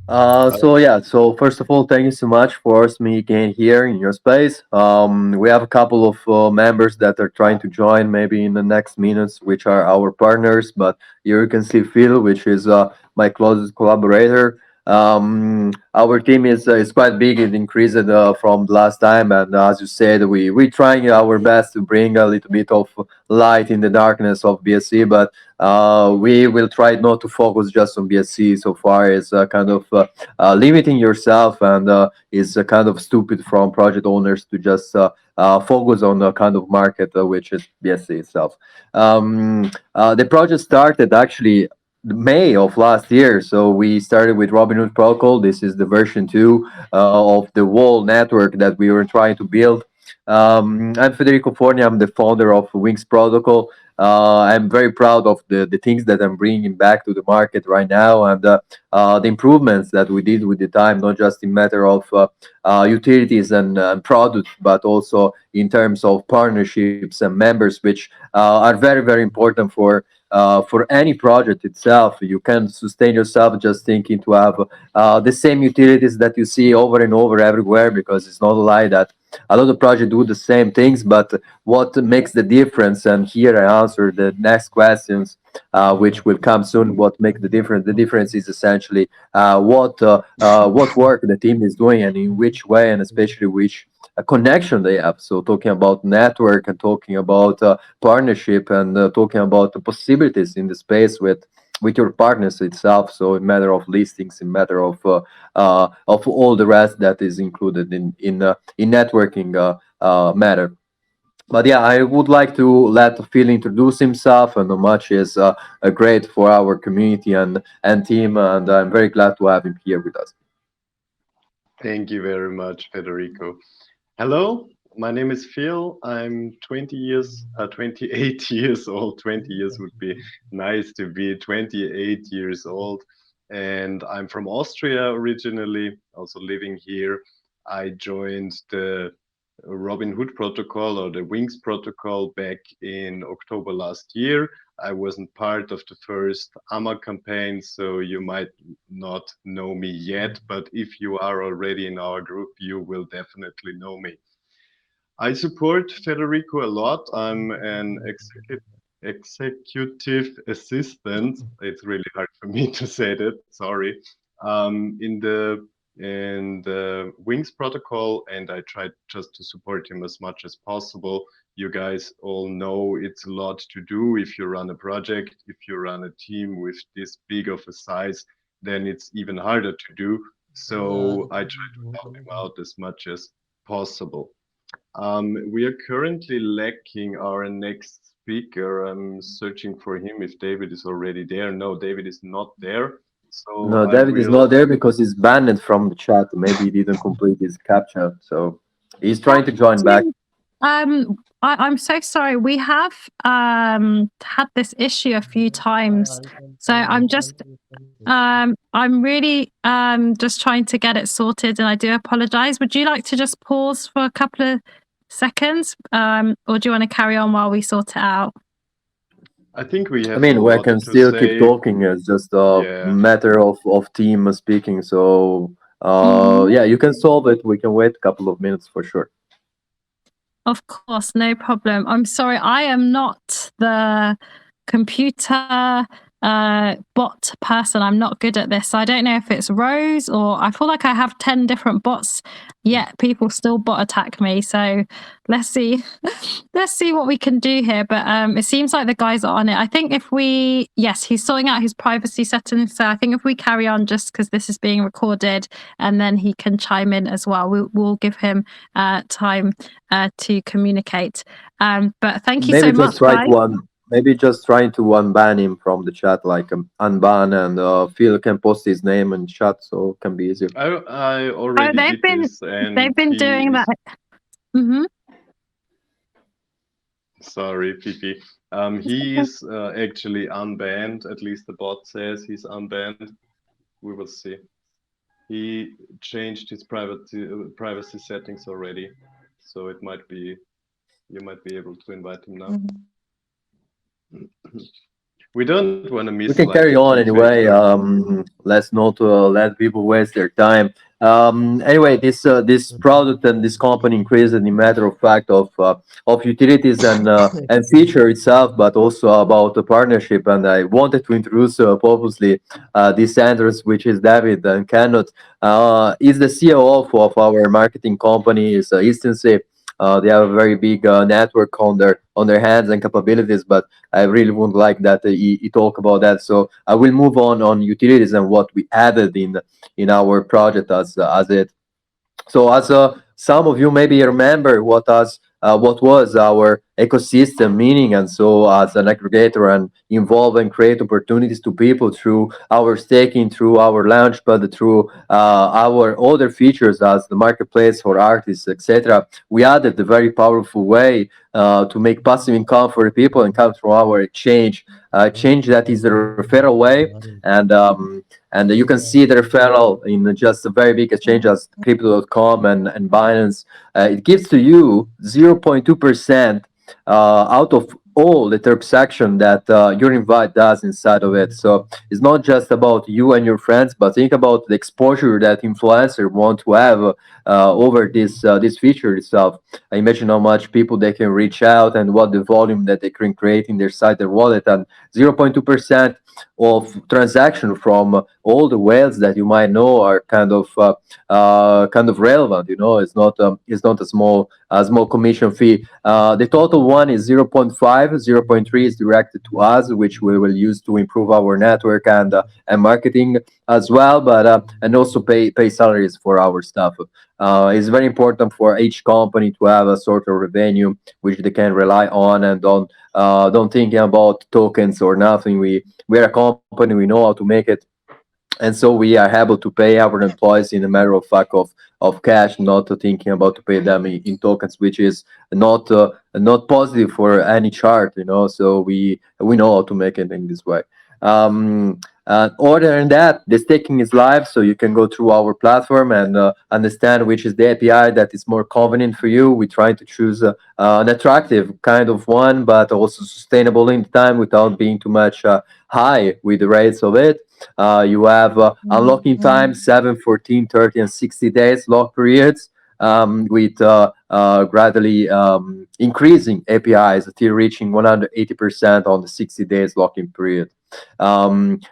So first of all, thank you so much for hosting me again here in your space. We have a couple of members that are trying to join maybe in the next minutes, which are our partners. But here you can see Phil, which is my closest collaborator. Our team is quite big. It increased from the last time, and as you said, we trying our best to bring a little bit of light in the darkness of BSC, but we will try not to focus just on BSC so far. It's kind of limiting yourself, and is kind of stupid from project owners to just focus on the kind of market which is BSC itself. The project started actually May of last year. So we started with Robinhood Protocol. This is the version 2 of the wall network that we were trying to build. I'm Federico Forni. I'm the founder of WingsProtocol. I'm very proud of the things that I'm bringing back to the market right now, and the improvements that we did with the time, not just in matter of utilities and products, but also in terms of partnerships and members, which are very, very important for any project itself. You can sustain yourself just thinking to have the same utilities that you see over and over everywhere, because it's not a lie that a lot of projects do the same things, but what makes the difference? And here I answer the next questions, which will come soon. What makes the difference? The difference is essentially what work the team is doing and in which way, and especially which connection they have. So talking about network and talking about partnership and talking about the possibilities in the space with your partners itself. So in matter of listings, in matter of all the rest that is included in networking matter. But yeah, I would like to let Phil introduce himself and how much is great for our community and team, and I'm very glad to have him here with us. Thank you very much, Federico. Hello, my name is Phil. I'm 20 years, 28 years old. 20 years would be nice to be 28 years old. And I'm from Austria originally, also living here. I joined the Robin Hood Protocol or the Wings Protocol back in October last year. I wasn't part of the first AMA campaign, so you might not know me yet, but if you are already in our group, you will definitely know me. I support Federico a lot. I'm an executive assistant. It's really hard for me to say that. Sorry. In the Wings protocol, and I try just to support him as much as possible. You guys all know it's a lot to do if you run a project. If you run a team with this big of a size, then it's even harder to do. So I try to help him out as much as possible. We are currently lacking our next speaker. I'm searching for him if David is already there. No, David is not there. So No, I David is will. not there because he's banned from the chat. Maybe he didn't complete his captcha, so he's Yeah, trying to join back. actually, I'm so sorry. We have had this issue a few times. So I'm really just trying to get it sorted, and I do apologize. Would you like to just pause for a couple of seconds? Or do you want to carry on while we sort it out? I think we I have a mean, we lot can to still keep say. talking. It's just a Yeah. matter of team speaking. So, Mhm. yeah, you can solve it. We can wait a couple of minutes for sure. Of course, no problem. I'm sorry, I am not the computer bot person. I'm not good at this. I don't know if it's Rose, or I feel like I have 10 different bots, yet people still bot attack me. So let's see. Let's see what we can do here. But it seems like the guys are on it. I think if we, yes, he's sorting out his privacy settings. So I think if we carry on, just because this is being recorded, and then he can chime in as well, we'll give him time to communicate. But thank you so Maybe just much, try guys. to maybe just trying to unban him from the chat, like unban, and Phil can post his name in chat, so it can be easier. I Oh, already did this, and they've been he doing that. is. Mm-hmm. Sorry, Fifi. He is actually unbanned. At least the bot says he's unbanned. We will see. He changed his privacy settings already, so it might be you might be able to invite him now. We don't want to miss We can like a carry key on anyway. factor. Let's not let people waste their time. Anyway, this product and this company increased in a matter of fact of utilities and feature itself, but also about the partnership. And I wanted to introduce purposely this Andres, which is David and Cannot. Is the CEO of our marketing company is Instance. They have a very big network on their hands and capabilities, but I really wouldn't like that you talk about that. So I will move on utilities and what we added in our project as it. So as some of you maybe remember what was our ecosystem meaning, and so as an aggregator and involve and create opportunities to people through our staking, through our launchpad, through our other features as the marketplace for artists, etc. We added a very powerful way to make passive income for the people and come through our exchange that is a referral way, and you can see the referral in just a very big exchange as crypto.com and Binance. It gives to you 0.2% out of all the transaction that your invite does inside of it. So it's not just about you and your friends, but think about the exposure that influencer want to have over this feature itself. I imagine how much people they can reach out and what the volume that they can create in their site, their wallet, and 0.2% of transaction from all the whales that you might know are kind of relevant. You know, it's not a small commission fee. The total one is zero point 0.5, 0.3 is directed to us, which we will use to improve our network and marketing as well, but and also pay salaries for our staff. It's very important for each company to have a sort of revenue which they can rely on and don't thinking about tokens or nothing. We are a company, we know how to make it, and so we are able to pay our employees in a matter of fact of cash, not thinking about to pay them in tokens, which is not positive for any chart, you know. So we know how to make it in this way. Other than that, the staking is live, so you can go through our platform and understand which is the API that is more convenient for you. We try to choose an attractive kind of one, but also sustainable in time without being too much high with the rates of it. You have unlocking time 7, 14, 30, and 60 days lock periods with gradually increasing APIs until reaching 180% on the 60 days locking period.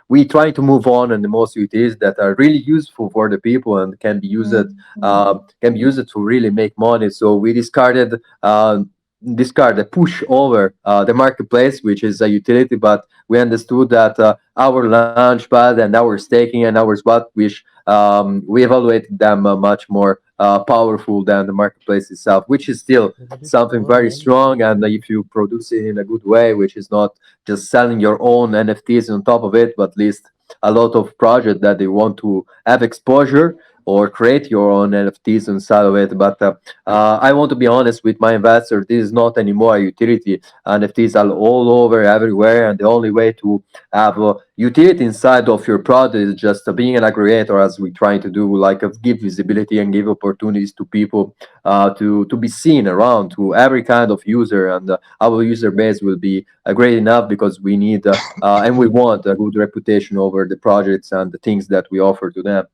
We try to move on and the most utilities that are really useful for the people and can be used to really make money. So we discard the push over the marketplace, which is a utility, but we understood that our launchpad and our staking and our spot, which we evaluated them much more powerful than the marketplace itself, which is still something very strong. And if you produce it in a good way, which is not just selling your own NFTs on top of it, but at least a lot of projects that they want to have exposure or create your own NFTs inside of it. But I want to be honest with my investor. This is not anymore a utility. NFTs are all over everywhere, and the only way to have utility inside of your product is just being an aggregator, as we're trying to do, like give visibility and give opportunities to people to be seen around to every kind of user, and our user base will be great enough because we need and we want a good reputation over the projects and the things that we offer to them.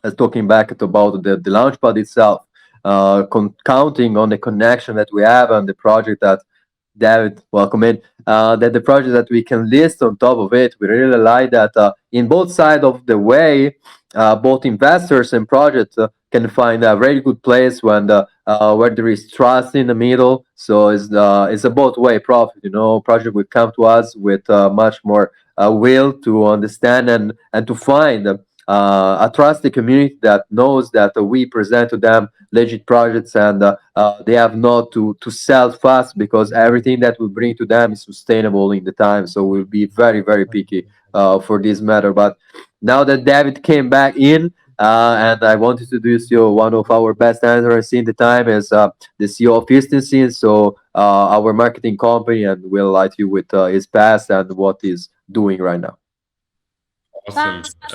As talking back about the launchpad itself, counting on the connection that we have and the project that David, welcome in. That the project that we can list on top of it, we really like that in both sides of the way, both investors and projects can find a very good place when where there is trust in the middle. So it's a both way profit. You know, project will come to us with much more will to understand and to find. A trusted community that knows that we present to them legit projects and they have not to sell fast because everything that we bring to them is sustainable in the time. So we'll be very very picky for this matter. But now that David came back in, and I wanted to introduce you one of our best answers in the time is the CEO of Instancy, so our marketing company, and will light you with his past and what he's doing right now. Awesome. That's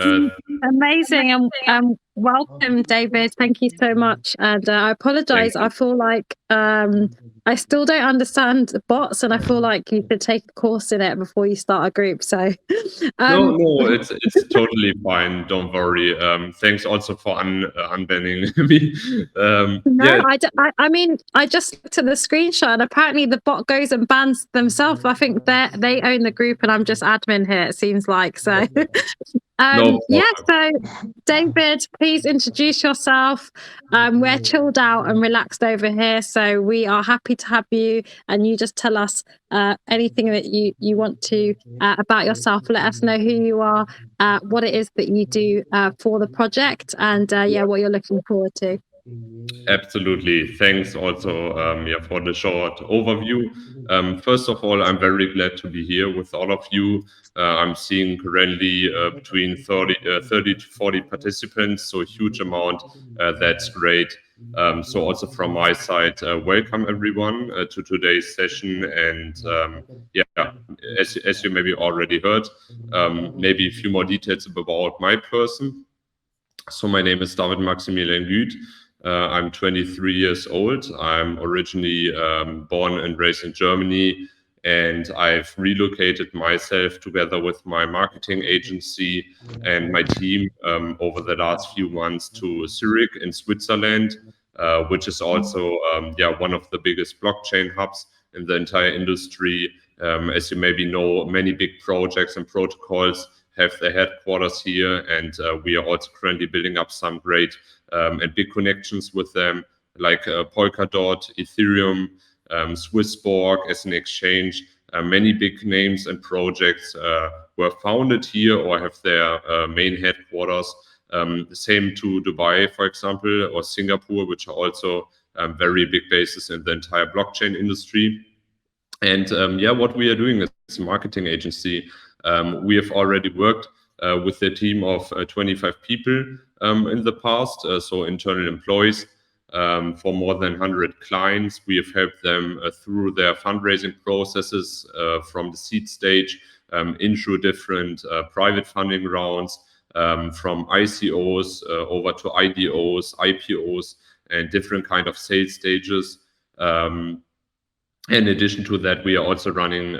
amazing. And welcome, David. Thank you so much. And I apologize. I feel like I I still don't understand bots, and I feel like you should take a course in it before you start a group. So, No, it's totally fine. Don't worry. Thanks also for unbanning me. No, Yeah, I mean, I just looked at the screenshot, and apparently the bot goes and bans themselves. I think they own the group, and I'm just admin here. It seems like so. no Yeah. problem. So, David, please introduce yourself. We're chilled out and relaxed over here, so we are happy to have you. And you just tell us anything that you want to about yourself. Let us know who you are, what it is that you do for the project, and yeah, what you're looking forward to. Absolutely. Thanks also for the short overview. First of all, I'm very glad to be here with all of you. I'm seeing currently between 30 to 40 participants, so a huge amount. That's great. So also from my side, welcome everyone to today's session. And yeah, as you maybe already heard, maybe a few more details about my person. So my name is David Maximilian Güth. I'm 23 years old. I'm originally born and raised in Germany, and I've relocated myself together with my marketing agency and my team over the last few months to Zurich in Switzerland, which is also one of the biggest blockchain hubs in the entire industry. As you maybe know, many big projects and protocols have their headquarters here, and we are also currently building up some great and big connections with them, like Polkadot, Ethereum, Swissborg as an exchange. Many big names and projects were founded here or have their main headquarters. Same to Dubai, for example, or Singapore, which are also very big bases in the entire blockchain industry. And what we are doing is a marketing agency. We have already worked with a team of 25 people in the past, so internal employees for more than 100 clients. We have helped them through their fundraising processes from the seed stage into different private funding rounds, from ICOs over to IDOs, IPOs, and different kind of sales stages. In addition to that, we are also running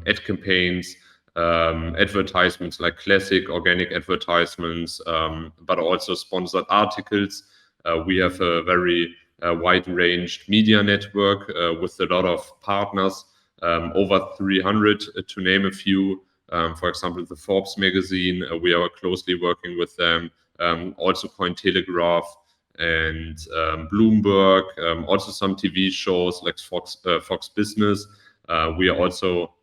ad campaigns, advertisements like classic organic advertisements, but also sponsored articles. We have a very wide-ranged media network with a lot of partners, over 300 to name a few. For example, the Forbes magazine, we are closely working with them. Also Cointelegraph and Bloomberg, also some TV shows like Fox Business. We are also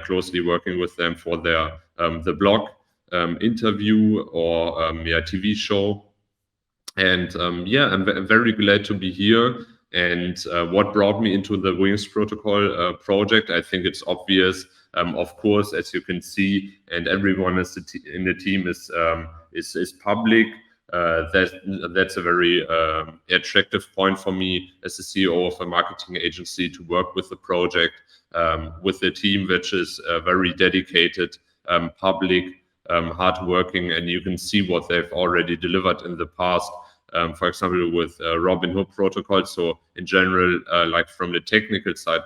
closely working with them for their the blog interview or TV show. And I'm very glad to be here. And what brought me into the WingsProtocol project, I think it's obvious. Of course, as you can see, and everyone in the team is public. That's a very attractive point for me as the CEO of a marketing agency to work with the project, with a team which is very dedicated, public, hardworking, and you can see what they've already delivered in the past. For example, with Robinhood protocol. So in general, like from the technical side,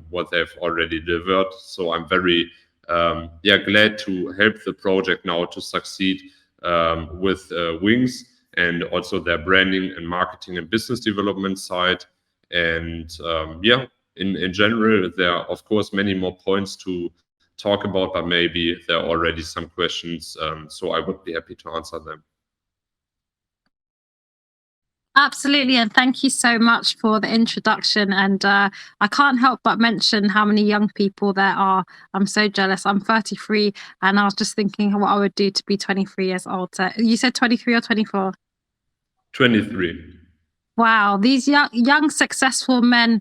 what they've already delivered. So I'm very glad to help the project now to succeed with Wings and also their branding and marketing and business development side. And in general, there are of course many more points to talk about, but maybe there are already some questions. So I would be happy to answer them. Absolutely, and thank you so much for the introduction. And I can't help but mention how many young people there are. I'm so jealous. I'm 33, and I was just thinking what I would do to be 23 years old. So you said 23 or 24? 23. Wow, these young successful men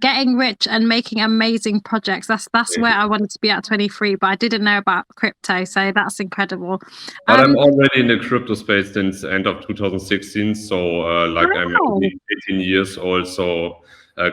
getting rich and making amazing projects. That's where I wanted to be at 23, but I didn't know about crypto, so that's incredible. But I'm already in the crypto space since end of 2016, so I'm 18 years old, so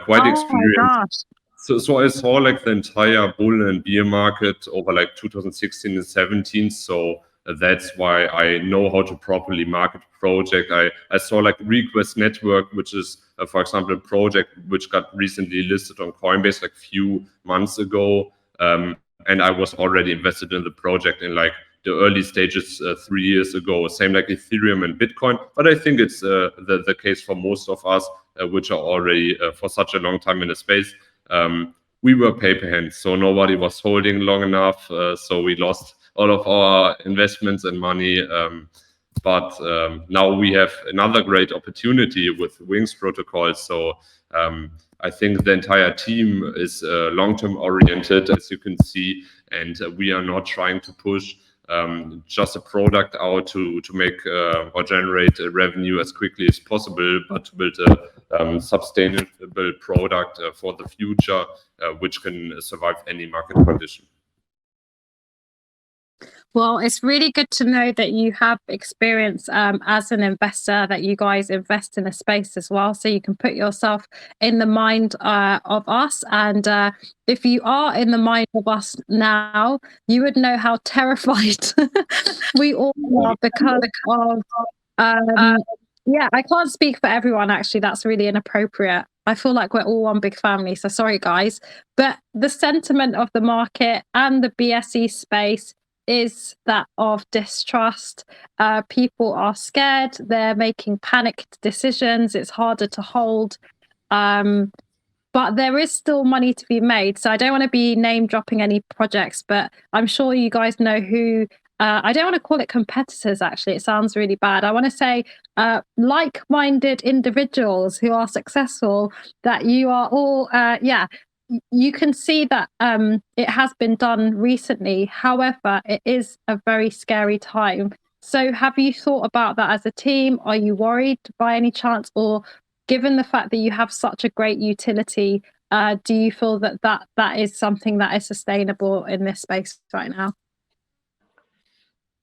quite experienced. So I saw like the entire bull and bear market over like 2016 and 17. So that's why I know how to properly market project. I saw like Request Network, which is for example, a project which got recently listed on Coinbase like few months ago, and I was already invested in the project in like the early stages 3 years ago. Same like Ethereum and Bitcoin, but I think it's the case for most of us, which are already for such a long time in the space. We were paper hands, so nobody was holding long enough, so we lost all of our investments and money. But now we have another great opportunity with Wings Protocol. So I think the entire team is long-term oriented, as you can see, and we are not trying to push just a product out to make or generate revenue as quickly as possible, but to build a sustainable product for the future, which can survive any market condition. Well, it's really good to know that you have experience as an investor, that you guys invest in a space as well. So you can put yourself in the mind of us. And if you are in the mind of us now, you would know how terrified we all are because of, yeah, I can't speak for everyone, actually. That's really inappropriate. I feel like we're all one big family. So sorry, guys. But the sentiment of the market and the BSE space is that of distrust. People are scared. They're making panicked decisions. It's harder to hold. But there is still money to be made. So I don't want to be name dropping any projects, but I'm sure you guys know who. I don't want to call it competitors, actually. It sounds really bad. I want to say like-minded individuals who are successful, that you are all, you can see that it has been done recently. However, it is a very scary time. So have you thought about that as a team? Are you worried by any chance? Or given the fact that you have such a great utility, do you feel that that is something that is sustainable in this space right now?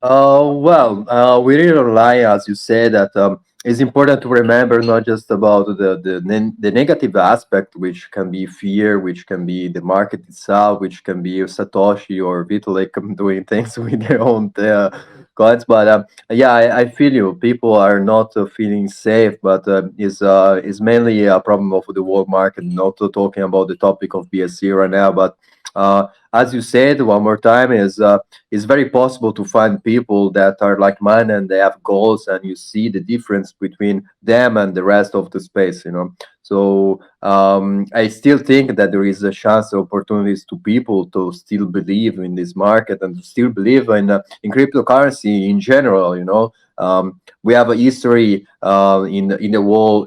We really rely, as you said, that it's important to remember not just about the negative aspect, which can be fear, which can be the market itself, which can be Satoshi or Vitalik doing things with their own coins. But yeah, I feel you. People are not feeling safe, but is mainly a problem of the world market. Not talking about the topic of BSC right now, but as you said, one more time, is it's very possible to find people that are like mine and they have goals, and you see the difference between them and the rest of the space, you know. So I still think that there is a chance, opportunities to people to still believe in this market and to still believe in cryptocurrency in general, you know. We have a history in the whole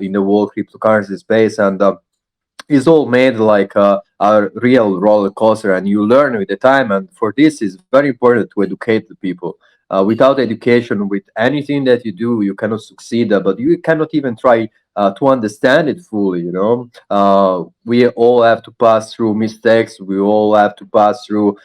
cryptocurrency space, and is all made like a real roller coaster, and you learn with the time. And for this, is very important to educate the people. Without education, with anything that you do, you cannot succeed, but you cannot even try to understand it fully, you know. We all have to pass through mistakes, we all have to pass through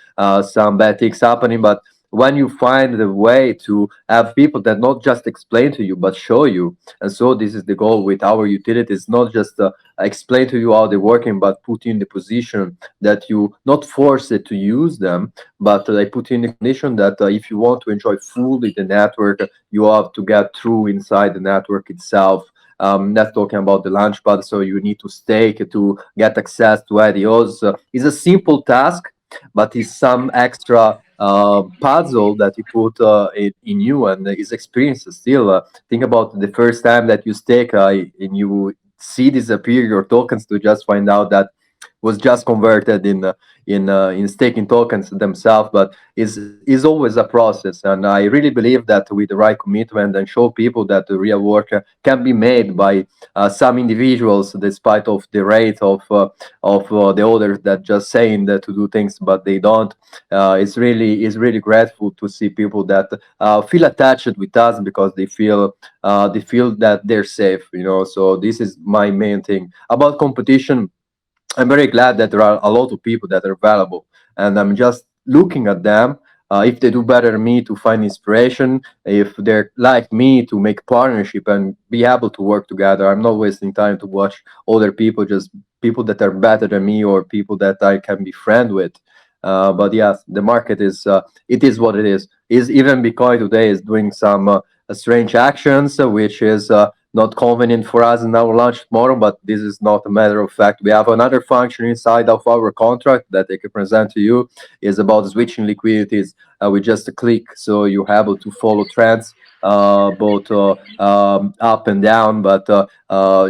some bad things happening, but when you find the way to have people that not just explain to you but show you. And so this is the goal with our utilities, not just explain to you how they're working, but put you in the position that you not force it to use them, but they put you in the condition that if you want to enjoy fully the network, you have to get through inside the network itself. That's talking about the launchpad, so you need to stake to get access to IDOs. It's a simple task, but it's some extra puzzle that you put in you, and his experience still. Think about the first time that you stake and you see disappear your tokens to just find out that was just converted in staking tokens themselves. But is always a process, and I really believe that with the right commitment and show people that the real work can be made by some individuals, despite of the rate of the others that just saying that to do things but they don't. It's really grateful to see people that feel attached with us because they feel that they're safe, you know. So this is my main thing about competition. I'm very glad that there are a lot of people that are valuable, and I'm just looking at them. If they do better than me, to find inspiration. If they're like me, to make partnership and be able to work together. I'm not wasting time to watch other people, just people that are better than me or people that I can be friend with. But yes, the market is it is what it is. Is even Bitcoin today is doing some strange actions, which is not convenient for us in our launch tomorrow, but this is not a matter of fact. We have another function inside of our contract that I can present to you, is about switching liquidities with just a click, so you're able to follow trends both up and down, but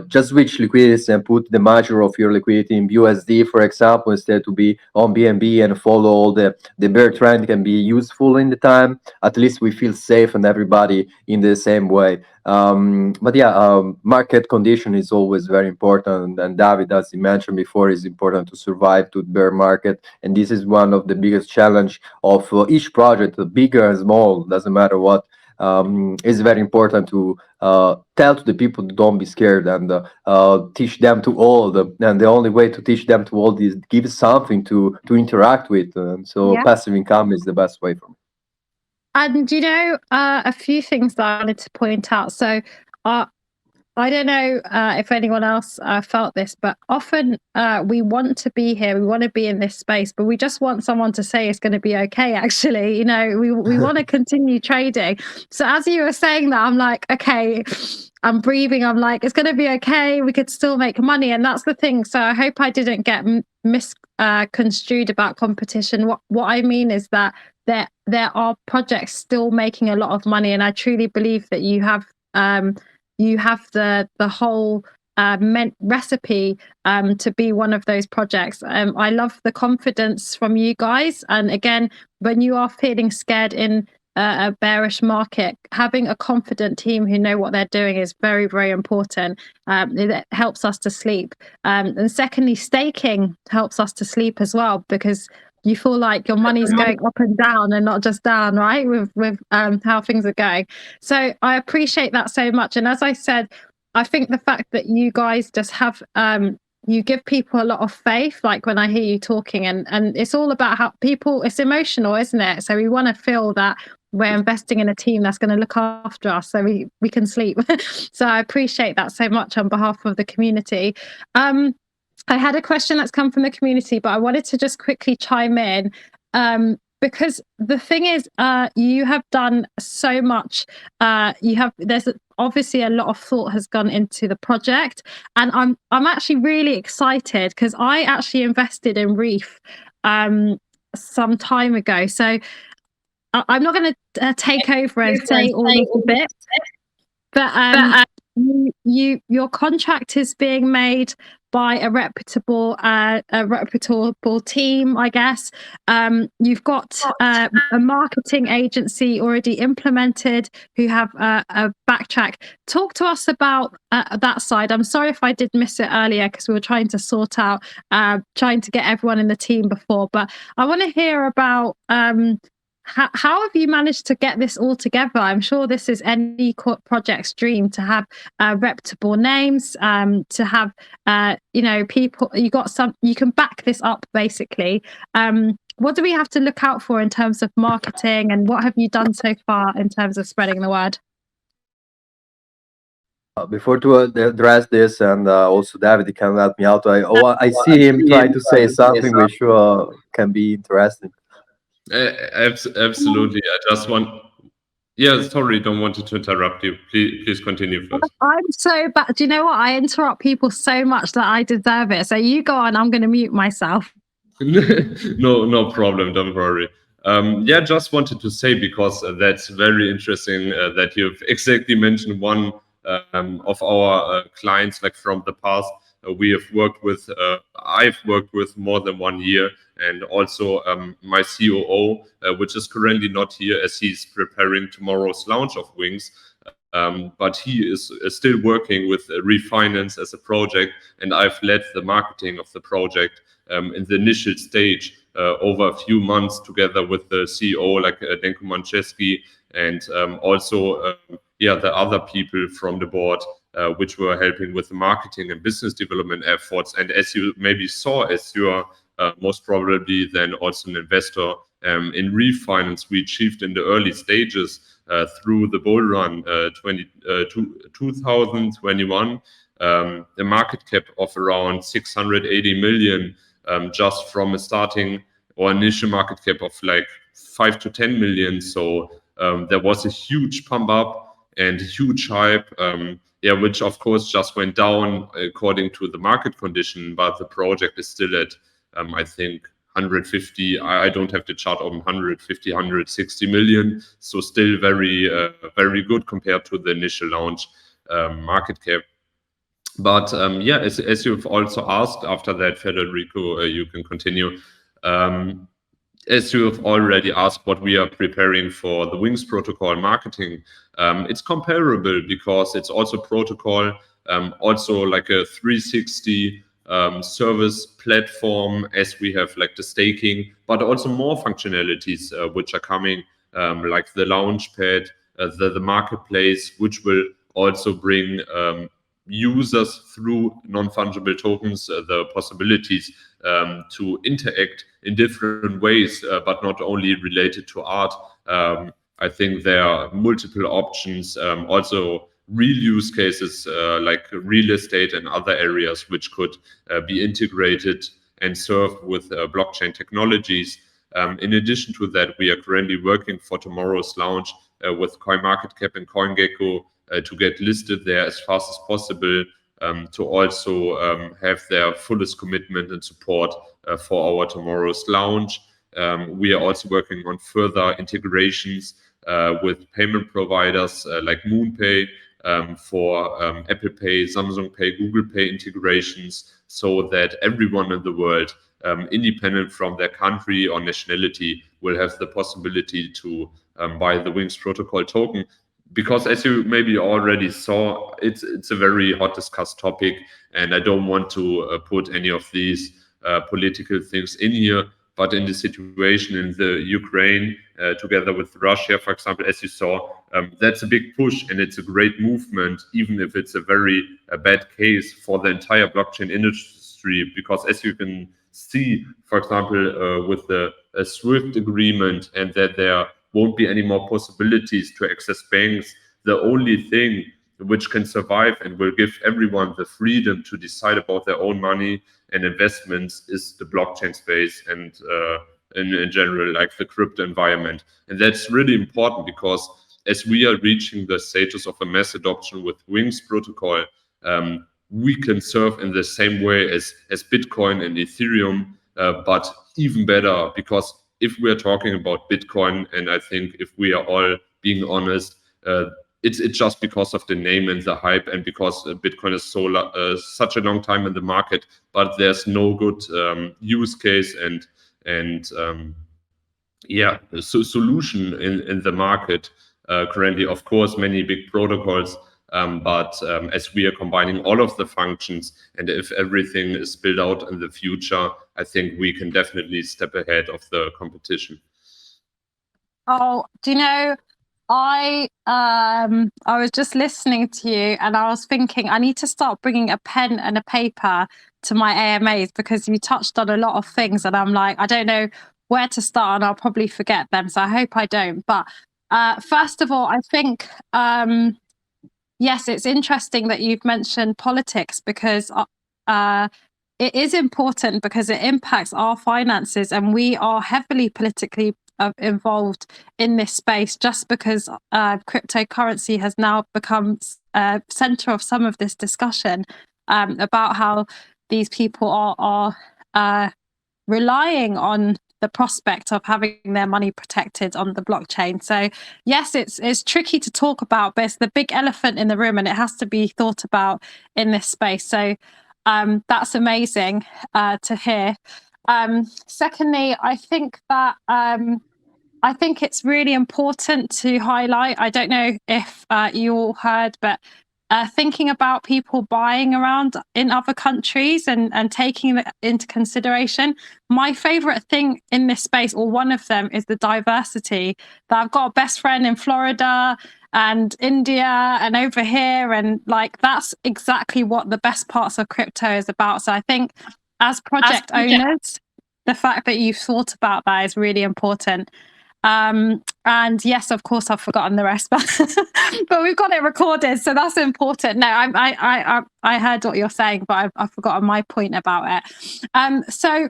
just switch liquidities and put the major of your liquidity in USD, for example, instead to be on BNB and follow all the bear trend can be useful in the time. At least we feel safe and everybody in the same way. But yeah, market condition is always very important, and David, as he mentioned before, is important to survive to the bear market, and this is one of the biggest challenge of each project, bigger and small, doesn't matter what. It's very important to tell to the people to don't be scared and teach them to all. And the only way to teach them to all is give something to interact with. And so Yeah. passive income is the best way for me. And a few things that I wanted to point out. So I don't know if anyone else felt this, but often we want to be here, we want to be in this space, but we just want someone to say it's going to be okay, actually. We want to continue trading. So as you were saying that, I'm like, okay, I'm breathing. I'm like, it's going to be okay. We could still make money. And that's the thing. So I hope I didn't get misconstrued about competition. What I mean is that there are projects still making a lot of money. And I truly believe that you have the whole recipe to be one of those projects. I love the confidence from you guys. And again, when you are feeling scared in a bearish market, having a confident team who know what they're doing is very, very important. It helps us to sleep. And secondly, staking helps us to sleep as well, because you feel like your money's going up and down and not just down, right? With how things are going. So I appreciate that so much. And as I said, I think the fact that you guys just have you give people a lot of faith, like when I hear you talking, and it's all about how people, it's emotional, isn't it? So we want to feel that we're investing in a team that's going to look after us so we can sleep. So I appreciate that so much on behalf of the community. I had a question that's come from the community, but I wanted to just quickly chime in because the thing is, you have done so much. There's obviously a lot of thought has gone into the project, and I'm actually really excited because I actually invested in Reef some time ago. So I'm not going to take over and say all of the bits, but your contract is being made by a reputable team, I guess. You've got a marketing agency already implemented who have a backtrack. Talk to us about that side. I'm sorry if I did miss it earlier because we were trying to sort out, trying to get everyone in the team before. But I want to hear about how have you managed to get this all together? I'm sure this is any project's dream to have reputable names, to have people. You can back this up basically. What do we have to look out for in terms of marketing, and what have you done so far in terms of spreading the word? Before to address this, and also David can help me out. I see him trying to say something which can be interesting. Absolutely. I just want. Yeah, sorry, don't want to interrupt you. Please continue first. I'm so bad. Do you know what? I interrupt people so much that I deserve it. So you go on. I'm going to mute myself. No problem. Don't worry. Yeah, just wanted to say, because that's very interesting that you've exactly mentioned one of our clients, like from the past. I've worked with more than 1 year, and also my COO, which is currently not here as he's preparing tomorrow's launch of Wings. But he is still working with Refinance as a project, and I've led the marketing of the project in the initial stage over a few months together with the CEO, like Denko Mancheski, and also the other people from the board, which were helping with the marketing and business development efforts. And as you maybe saw, as you are most probably then also an investor in Refinance, we achieved in the early stages through the bull run 2021 a market cap of around 680 million, just from a starting or initial market cap of like 5 to 10 million. So there was a huge pump up and a huge hype. yeah, which of course just went down according to the market condition, but the project is still at, I think, 150. I don't have the chart on 150, 160 million. So still very good compared to the initial launch market cap. But yeah, as you've also asked after that, Federico, you can continue. As you have already asked what we are preparing for the WingsProtocol marketing, it's comparable because it's also protocol, also like a 360 service platform as we have like the staking, but also more functionalities which are coming, like the launchpad, the marketplace, which will also bring users through non-fungible tokens the possibilities to interact in different ways, but not only related to art. I think there are multiple options, also real use cases like real estate and other areas which could be integrated and served with blockchain technologies. In addition to that, we are currently working for tomorrow's launch with CoinMarketCap and CoinGecko to get listed there as fast as possible, to also have their fullest commitment and support for our tomorrow's launch. We are also working on further integrations with payment providers like MoonPay, for Apple Pay, Samsung Pay, Google Pay integrations, so that everyone in the world, independent from their country or nationality, will have the possibility to buy the WingsProtocol token. Because as you maybe already saw, it's a very hot discussed topic, and I don't want to put any of these political things in here. But in the situation in the Ukraine, together with Russia, for example, as you saw, that's a big push, and it's a great movement, even if it's a very bad case for the entire blockchain industry. Because as you can see, for example, with the SWIFT agreement, and that there won't be any more possibilities to access banks, the only thing which can survive and will give everyone the freedom to decide about their own money and investments is the blockchain space, and in general, like the crypto environment. And that's really important because as we are reaching the status of a mass adoption with WingsProtocol, we can serve in the same way as Bitcoin and Ethereum, but even better, because if we're talking about Bitcoin, and I think if we are all being honest, it's just because of the name and the hype, and because Bitcoin is such a long time in the market, but there's no good use case and solution in the market currently. Of course, many big protocols, but as we are combining all of the functions, and if everything is built out in the future, I think we can definitely step ahead of the competition. Oh, do you know, I was just listening to you, and I was thinking I need to start bringing a pen and a paper to my AMAs, because you touched on a lot of things, and I'm like, I don't know where to start, and I'll probably forget them. So I hope I don't. But first of all, I think yes, it's interesting that you've mentioned politics, because it is important, because it impacts our finances, and we are heavily politically involved in this space, just because cryptocurrency has now become center of some of this discussion about how these people are relying on the prospect of having their money protected on the blockchain. So yes, it's tricky to talk about, but it's the big elephant in the room, and it has to be thought about in this space. So that's amazing to hear. Secondly, I think that I think it's really important to highlight, I don't know if you all heard, but thinking about people buying around in other countries and taking that into consideration. My favorite thing in this space, or one of them, is the diversity. That I've got a best friend in Florida and India and over here, and like that's exactly what the best parts of crypto is about. So I think as project owners, the fact that you've thought about that is really important. And yes, of course, I've forgotten the rest, but we've got it recorded, so that's important. No, I heard what you're saying, but I've forgotten my point about it. So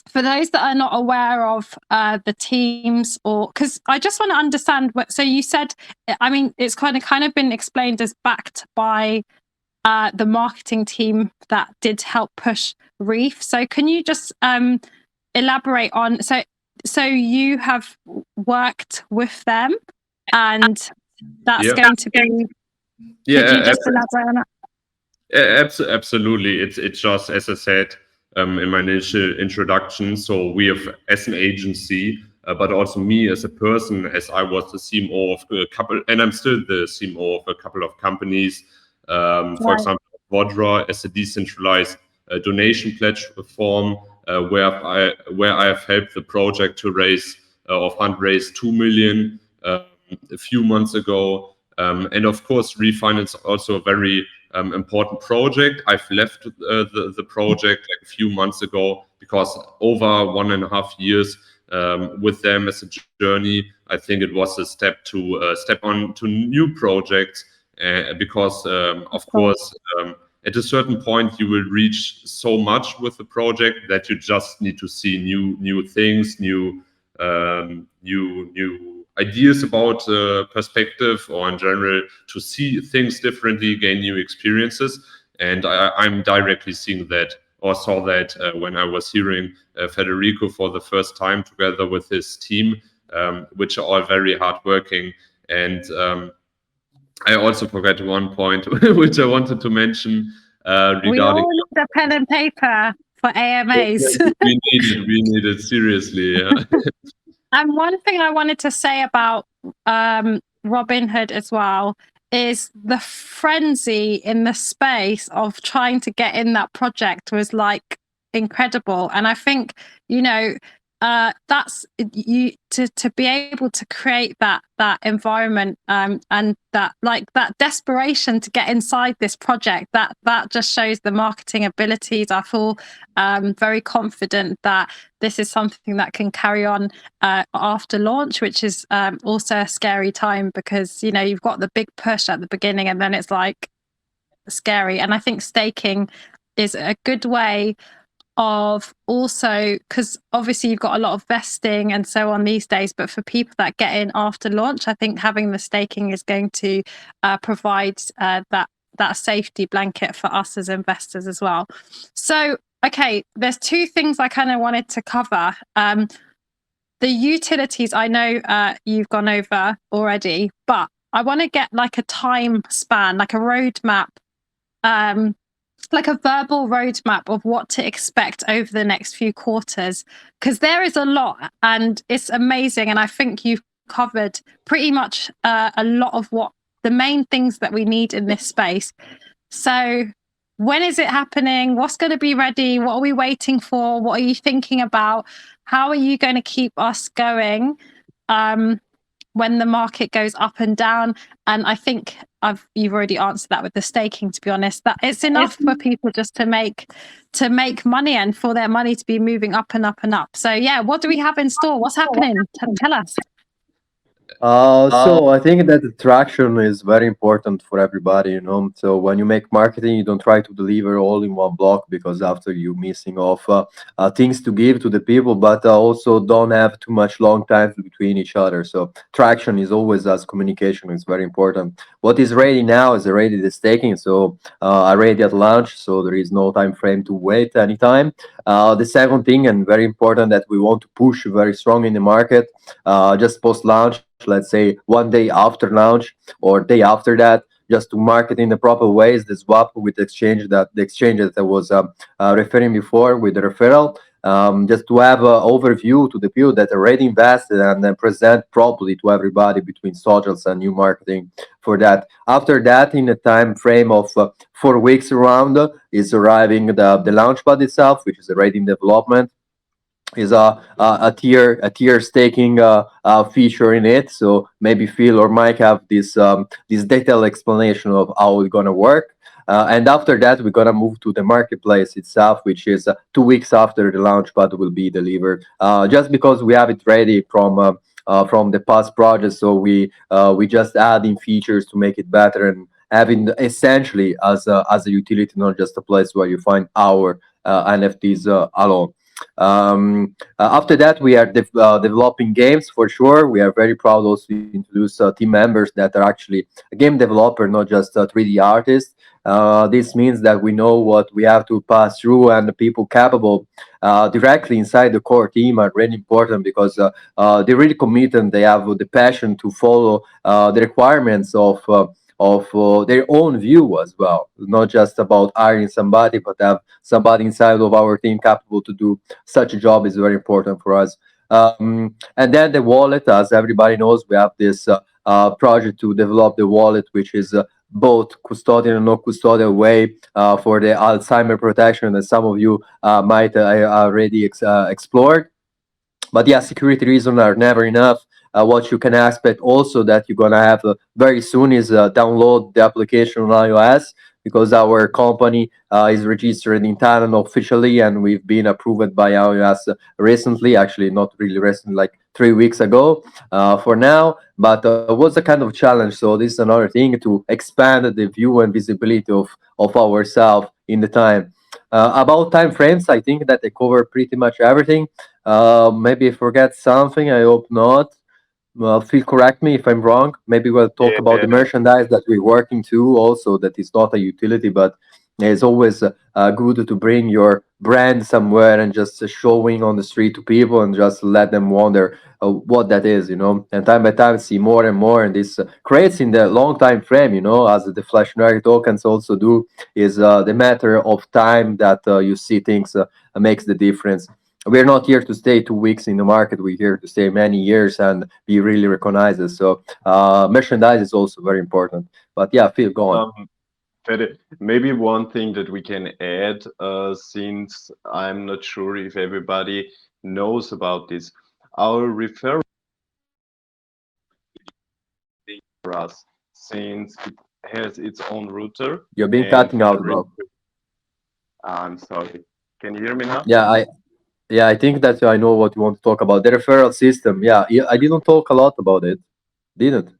for those that are not aware of the teams, or because I just want to understand what, so you said, I mean, it's kind of been explained as backed by the marketing team that did help push Reef. So can you just elaborate on, so you have worked with them, and that's going to be, could you just elaborate on that? Absolutely. It's just, as I said in my initial introduction, so we have, as an agency, but also me as a person, as I was the CMO of a couple, and I'm still the CMO of a couple of companies. For example, Vodra as a decentralized donation platform, where I have helped the project to raise or fundraise 2 million a few months ago. And of course, Refinance also a very important project. I've left the project like a few months ago because over 1.5 years with them as a journey, I think it was a step to step on to new projects because of course at a certain point you will reach so much with the project that you just need to see new things, new ideas about perspective, or in general to see things differently, gain new experiences. And I'm directly seeing that, or saw that when I was hearing Federico for the first time together with his team, which are all very hardworking. And I also forgot one point which I wanted to mention regarding. We all need a pen and paper for AMAs. we need it seriously. Yeah. And one thing I wanted to say about Robinhood as well is the frenzy in the space of trying to get in that project was like incredible. And I think, you know, that's you to be able to create that environment and that desperation to get inside this project, that just shows the marketing abilities. I feel very confident that this is something that can carry on after launch, which is also a scary time because, you know, you've got the big push at the beginning and then it's like scary. And I think staking is a good way of also, because obviously you've got a lot of vesting and so on these days, but for people that get in after launch, I think having the staking is going to provide that safety blanket for us as investors as well. So, okay, there's two things I kind of wanted to cover. The utilities, I know you've gone over already, but I want to get like a time span, like a roadmap, like a verbal roadmap of what to expect over the next few quarters, because there is a lot and it's amazing. And I think you've covered pretty much a lot of what the main things that we need in this space. So when is it happening? What's going to be ready? What are we waiting for? What are you thinking about? How are you going to keep us going when the market goes up and down? And I think you've already answered that with the staking, to be honest, that it's enough for people just to make money and for their money to be moving up and up and up. So yeah, what do we have in store? What's happening? Tell us. So I think that the traction is very important for everybody, you know. So when you make marketing, you don't try to deliver all in one block, because after you missing off things to give to the people, but also don't have too much long time between each other. So traction is always, as communication is very important. What is ready now is already the staking. So already at launch, so there is no time frame to wait anytime. The second thing, and very important, that we want to push very strong in the market, just post launch, let's say 1 day after launch or day after that, just to market in the proper ways the swap with the exchange that I was referring before with the referral, just to have an overview to the people that already invested, and then present properly to everybody between socials and new marketing for that. After that, in a time frame of 4 weeks around, is arriving the launchpad itself, which is already in development. Is a tier staking feature in it. So maybe Phil or Mike have this detailed explanation of how it's gonna work. And after that, we're gonna move to the marketplace itself, which is 2 weeks after the launchpad will be delivered. Just because we have it ready from the past projects, so we just adding features to make it better, and having essentially as a utility, not just a place where you find our NFTs alone. After that, we are developing games for sure. We are very proud also to introduce team members that are actually a game developer, not just a 3D artist. This means that we know what we have to pass through, and the people capable directly inside the core team are really important because they're really committed. They have the passion to follow the requirements of their own view as well. Not just about hiring somebody, but have somebody inside of our team capable to do such a job is very important for us. And then the wallet, as everybody knows, we have this project to develop the wallet, which is both custodial and non custodial way for the Alzheimer protection that some of you might already explored. But yeah, security reasons are never enough. What you can expect also that you're gonna have very soon is download the application on iOS because our company is registered in Thailand officially, and we've been approved by iOS recently. Actually, not really recently, like 3 weeks ago. For now, but what's a kind of challenge? So this is another thing to expand the view and visibility of ourselves in the time. About time frames, I think that they cover pretty much everything. Maybe I forget something. I hope not. Well, feel correct me if I'm wrong. Maybe we'll talk about the Yeah, merchandise that we're working to. Also, that is not a utility, but it's always good to bring your brand somewhere and just showing on the street to people and just let them wonder what that is, you know. And time by time, see more and more, and this creates in the long time frame, you know, as the deflationary tokens also do. Is the matter of time that you see things makes the difference. We're not here to stay 2 weeks in the market. We're here to stay many years and be really recognized. So merchandise is also very important. But yeah, Phil, go on. But maybe one thing that we can add, since I'm not sure if everybody knows about this, our referral for us, since it has its own router, You're being and cutting out, bro. I'm sorry. Can you hear me now? Yeah, I think that I know what you want to talk about. The referral system. Yeah, I didn't talk a lot about it. Didn't.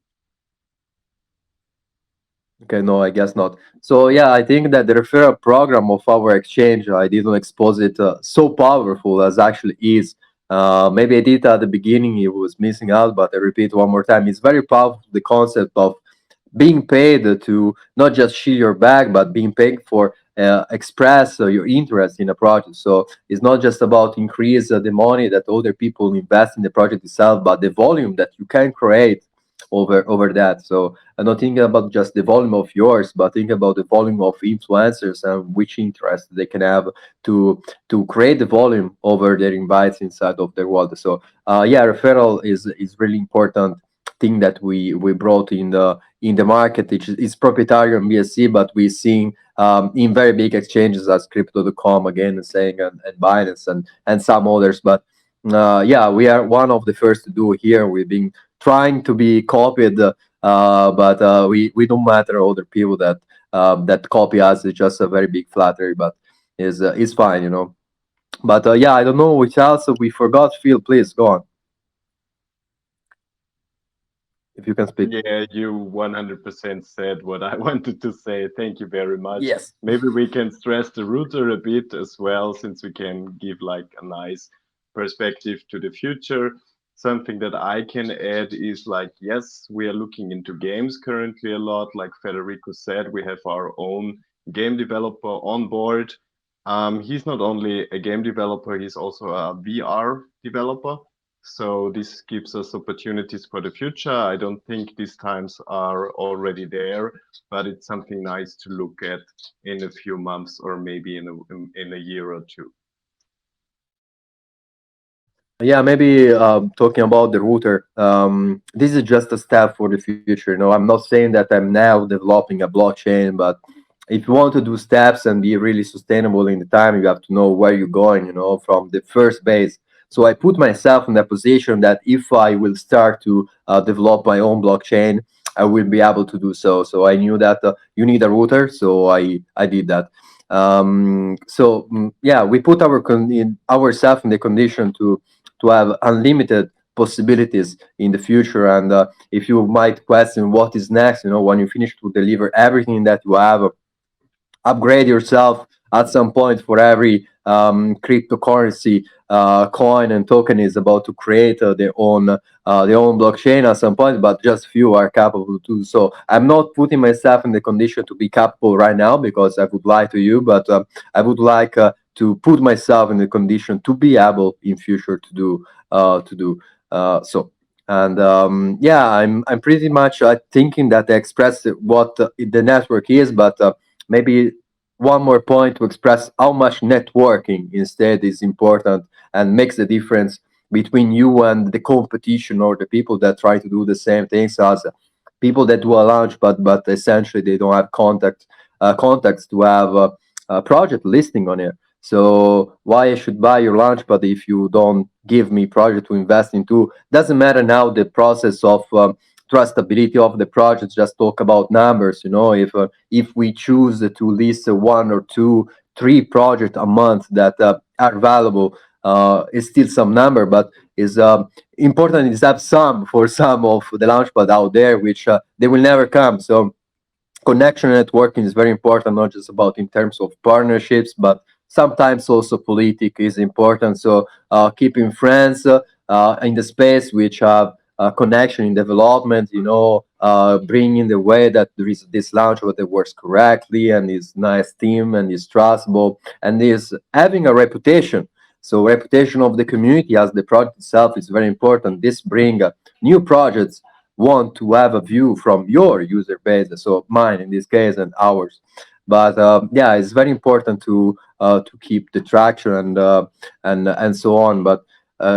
Okay, no, I guess not. So yeah, I think that the referral program of our exchange, I didn't expose it so powerful as actually is. Maybe I did at the beginning, it was missing out, but I repeat one more time. It's very powerful, the concept of being paid to not just shield your bag, but being paid for express your interest in a project. So it's not just about increase the money that other people invest in the project itself, but the volume that you can create over that. So I'm not thinking about just the volume of yours, but think about the volume of influencers and which interest they can have to create the volume over their invites inside of their wallet. So yeah, referral is really important thing that we brought in the market. It's proprietary on BSC, but we're seeing in very big exchanges as Crypto.com again saying and Binance and some others. But yeah, we are one of the first to do it here. We've been trying to be copied, but we don't matter other people that copy us. It's just a very big flattery, but is fine, you know. But yeah, I don't know which else we forgot. Phil, please go on if you can speak. Yeah, you 100% said what I wanted to say. Thank you very much. Yes. Maybe we can stress the router a bit as well, since we can give like a nice perspective to the future. Something that I can add is like, yes, we are looking into games currently a lot. Like Federico said, we have our own game developer on board. He's not only a game developer, he's also a VR developer. So this gives us opportunities for the future. I don't think these times are already there, but it's something nice to look at in a few months or maybe in a year or two. Yeah, maybe talking about the router. This is just a step for the future. You know, I'm not saying that I'm now developing a blockchain, but if you want to do steps and be really sustainable in the time, you have to know where you're going. You know, from the first base. So I put myself in that position that if I will start to develop my own blockchain, I will be able to do so. So I knew that you need a router, so I did that. Yeah, we put ourselves in the condition to have unlimited possibilities in the future. And if you might question what is next, you know, when you finish to deliver everything that you have, upgrade yourself at some point for every cryptocurrency coin and token is about to create their own blockchain at some point, but just few are capable to do so. I'm not putting myself in the condition to be capable right now because I would lie to you, but I would like to put myself in the condition to be able in future to do so. And yeah, I'm pretty much thinking that I expressed what the network is, but maybe one more point to express how much networking instead is important and makes the difference between you and the competition or the people that try to do the same things as people that do a launch, but essentially they don't have contacts to have a project listing on it. So why I should buy your launchpad if you don't give me project to invest into? Doesn't matter now the process of trustability of the project. Just talk about numbers. You know, if we choose to list one or two, three projects a month that are valuable, is still some number, but is important is have some for some of the launchpad out there, which they will never come. So connection and networking is very important, not just about in terms of partnerships, but sometimes also politic is important. So keeping friends in the space which have connection in development, bringing the way that there is this launch that works correctly and is nice team and is trustable and is having a reputation. So reputation of the community as the project itself is very important. This bring new projects want to have a view from your user base, so mine in this case and ours. But yeah, it's very important to keep the traction and so on. But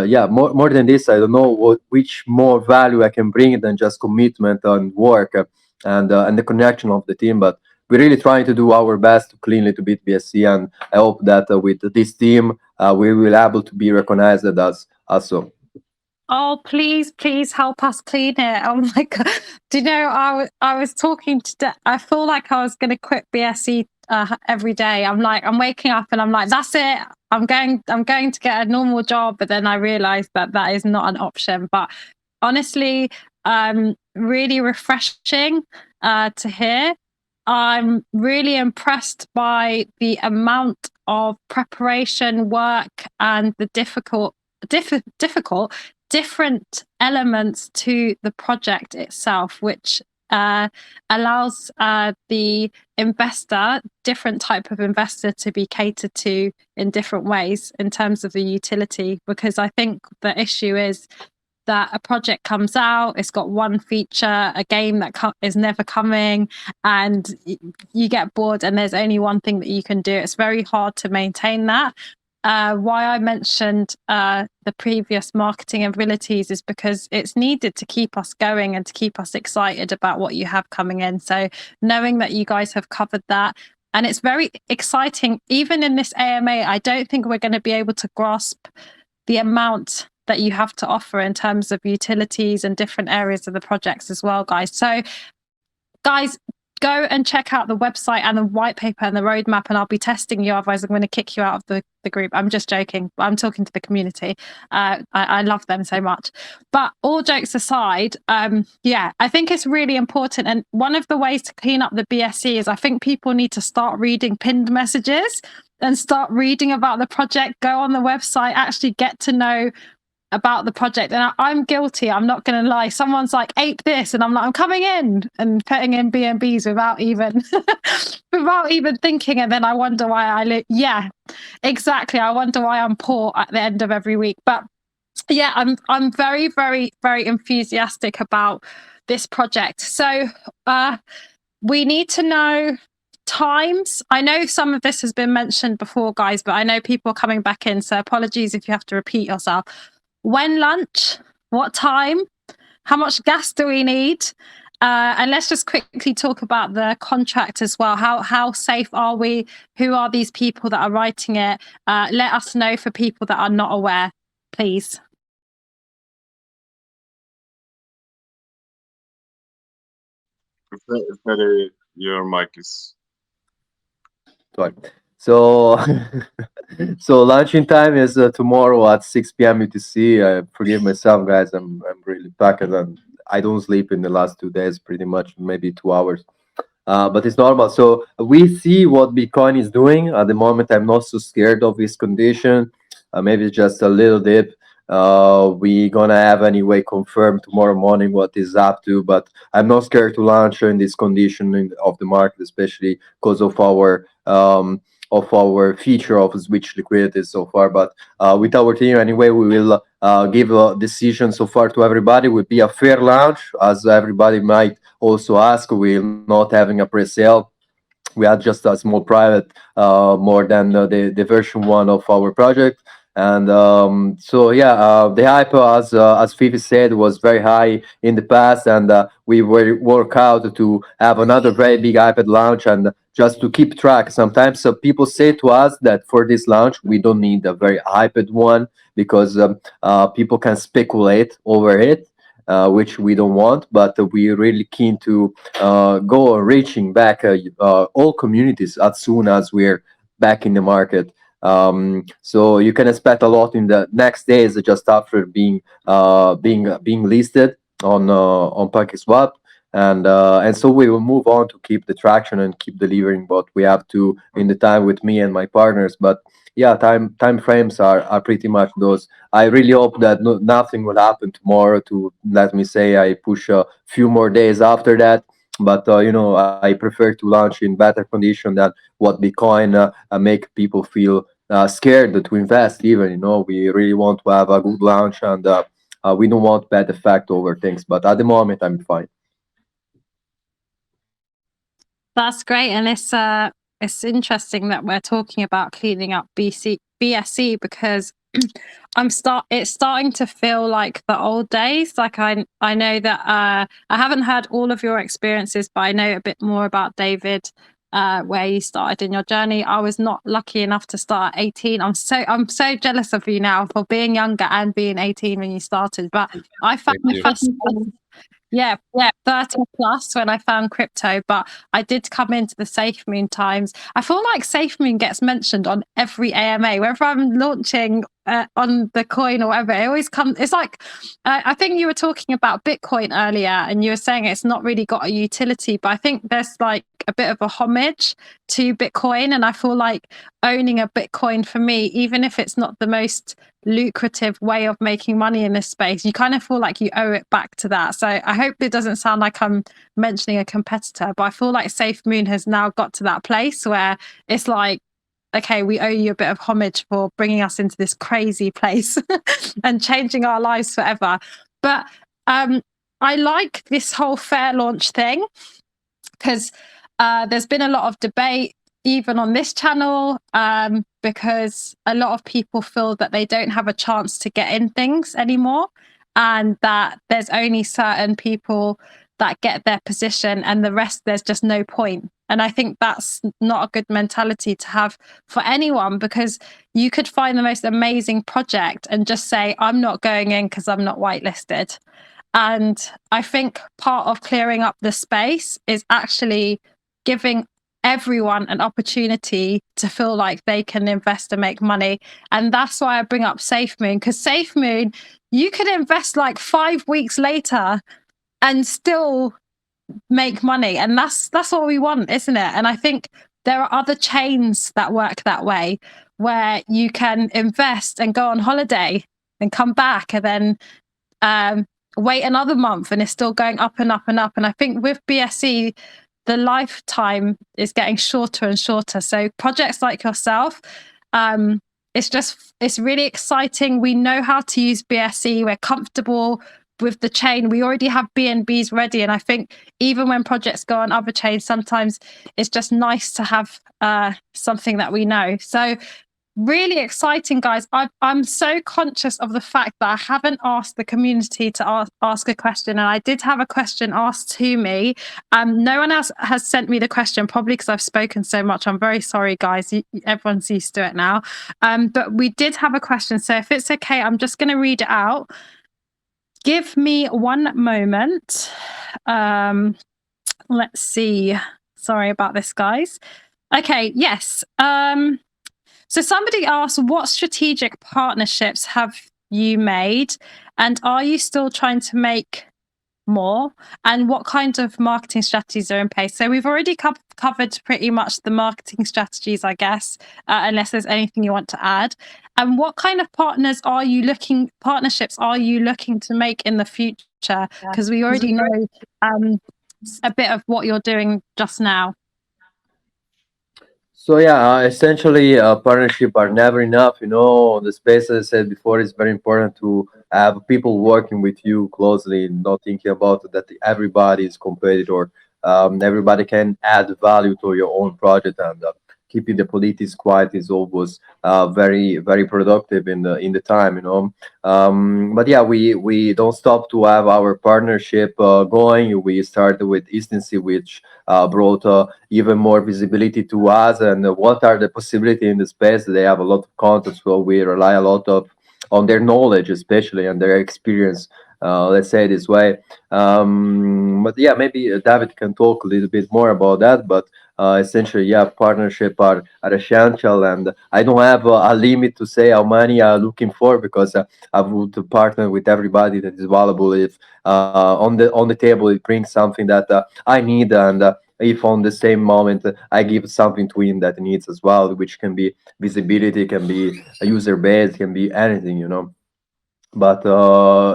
yeah, more than this, I don't know which more value I can bring than just commitment and work and the connection of the team. But we're really trying to do our best to cleanly to beat BSC, and I hope that with this team we will able to be recognized as so. Oh, please, please help us clean it. Oh my God. Do you know, I was talking to, I feel like I was going to quit BSE every day. I'm like, I'm waking up and I'm like, that's it. I'm going to get a normal job. But then I realized that that is not an option. But honestly, really refreshing to hear. I'm really impressed by the amount of preparation, work, and the difficult different elements to the project itself, which allows the investor, different type of investor, to be catered to in different ways in terms of the utility. Because I think the issue is that a project comes out, it's got one feature, a game that is never coming, and you get bored and there's only one thing that you can do. It's very hard to maintain that. Why I mentioned the previous marketing abilities is because it's needed to keep us going and to keep us excited about what you have coming in. So knowing that you guys have covered that, and it's very exciting, even in this AMA, I don't think we're going to be able to grasp the amount that you have to offer in terms of utilities and different areas of the projects as well, guys. So guys, go and check out the website and the white paper and the roadmap, and I'll be testing you. Otherwise, I'm going to kick you out of the group. I'm just joking. I'm talking to the community. I love them so much. But all jokes aside, yeah, I think it's really important. And one of the ways to clean up the BSC is I think people need to start reading pinned messages and start reading about the project. Go on the website, actually get to know about the project. And I'm guilty, I'm not going to lie. Someone's like, ape this, and I'm like, I'm coming in and putting in BNBs without even without even thinking. And then I wonder why yeah, exactly, I wonder why I'm poor at the end of every week. But yeah, I'm very, very, very enthusiastic about this project. So we need to know times. I know some of this has been mentioned before, guys, but I know people are coming back in, so apologies if you have to repeat yourself. When lunch? What time? How much gas do we need? And let's just quickly talk about the contract as well. How safe are we? Who are these people that are writing it? Let us know for people that are not aware, please. Fede, your mic is. Sorry. So, so launching time is tomorrow at 6 p.m. UTC. I forgive myself, guys. I'm really packed and I don't sleep in the last 2 days, pretty much, maybe 2 hours. but it's normal. So we see what Bitcoin is doing at the moment. I'm not so scared of this condition. Maybe it's just a little dip. We gonna have anyway confirmed tomorrow morning what is up to, but I'm not scared to launch in this condition of the market, especially because of our feature of switch liquidity so far. But with our team anyway, we will give a decision so far to everybody. Will be a fair launch, as everybody might also ask. We're not having a pre-sale. We had just a small private, more than the version one of our project. And so yeah, the hype, as Fifi said, was very high in the past, and we were work out to have another very big iPad launch, and just to keep track. Sometimes people say to us that for this launch we don't need a very hyped one because people can speculate over it, which we don't want. But we're really keen to go on reaching back all communities as soon as we're back in the market. So you can expect a lot in the next days just after being listed on PancakeSwap. And so we will move on to keep the traction and keep delivering what we have to in the time with me and my partners. But yeah, time frames are pretty much those. I really hope that nothing will happen tomorrow to, let me say, I push a few more days after that. But I prefer to launch in better condition than what Bitcoin make people feel scared to invest. Even we really want to have a good launch, and we don't want bad effect over things. But at the moment, I'm fine. That's great, and it's interesting that we're talking about cleaning up BSC because it's starting to feel like the old days. Like I know that I haven't heard all of your experiences, but I know a bit more about David, where you started in your journey. I was not lucky enough to start at 18. I'm so jealous of you now for being younger and being 18 when you started. But I found Thank my you. first 30 plus when I found crypto, but I did come into the SafeMoon times. I feel like SafeMoon gets mentioned on every AMA, wherever I'm launching on the coin or whatever. It always comes. It's like I think you were talking about Bitcoin earlier, and you were saying it's not really got a utility, but I think there's like a bit of a homage to Bitcoin, and I feel like owning a Bitcoin for me, even if it's not the most lucrative way of making money in this space, you kind of feel like you owe it back to that. So I hope it doesn't sound like I'm mentioning a competitor, but I feel like SafeMoon has now got to that place where it's like, okay, we owe you a bit of homage for bringing us into this crazy place and changing our lives forever. But I like this whole fair launch thing because there's been a lot of debate even on this channel, because a lot of people feel that they don't have a chance to get in things anymore, and that there's only certain people that get their position and the rest there's just no point. And I think that's not a good mentality to have for anyone, because you could find the most amazing project and just say, I'm not going in because I'm not whitelisted. And I think part of clearing up the space is actually giving everyone an opportunity to feel like they can invest and make money. And that's why I bring up SafeMoon, because SafeMoon, you could invest like 5 weeks later and still make money. And that's what we want, isn't it? And I think there are other chains that work that way, where you can invest and go on holiday and come back and then wait another month and it's still going up and up and up. And I think with BSC, the lifetime is getting shorter and shorter. So projects like yourself, it's really exciting. We know how to use BSC. We're comfortable with the chain. We already have BNBs ready. And I think even when projects go on other chains, sometimes it's just nice to have something that we know. So really exciting, guys. I'm so conscious of the fact that I haven't asked the community to ask a question, and I did have a question asked to me. No one else has sent me the question, probably because I've spoken so much. I'm very sorry, guys. Everyone's used to it now. But we did have a question, so if it's okay, I'm just going to read it out. Give me one moment. Let's see. Sorry about this, guys. Okay, yes. So somebody asked, what strategic partnerships have you made? And are you still trying to make more, and what kind of marketing strategies are in place? So we've already covered pretty much the marketing strategies, I guess, unless there's anything you want to add. And what kind of partnerships are you looking to make in the future? Because we already know a bit of what you're doing just now. So yeah, essentially, partnership are never enough. You know, the space, as I said before, is very important to have people working with you closely, not thinking about that everybody is competitor. Everybody can add value to your own project, and keeping the politics quiet is always very very productive in the time. You know, but yeah, we don't stop to have our partnership going. We started with Instancy, which brought even more visibility to us, and what are the possibilities in the space. They have a lot of content, so we rely a lot of on their knowledge, especially, and their experience, let's say this way. But yeah, maybe David can talk a little bit more about that, but essentially, yeah, partnership are essential, and I don't have a limit to say how many I'm looking for, because I would partner with everybody that is valuable if on the table it brings something that I need, and if on the same moment I give something to him that he needs as well, which can be visibility, can be a user base, can be anything, you know. But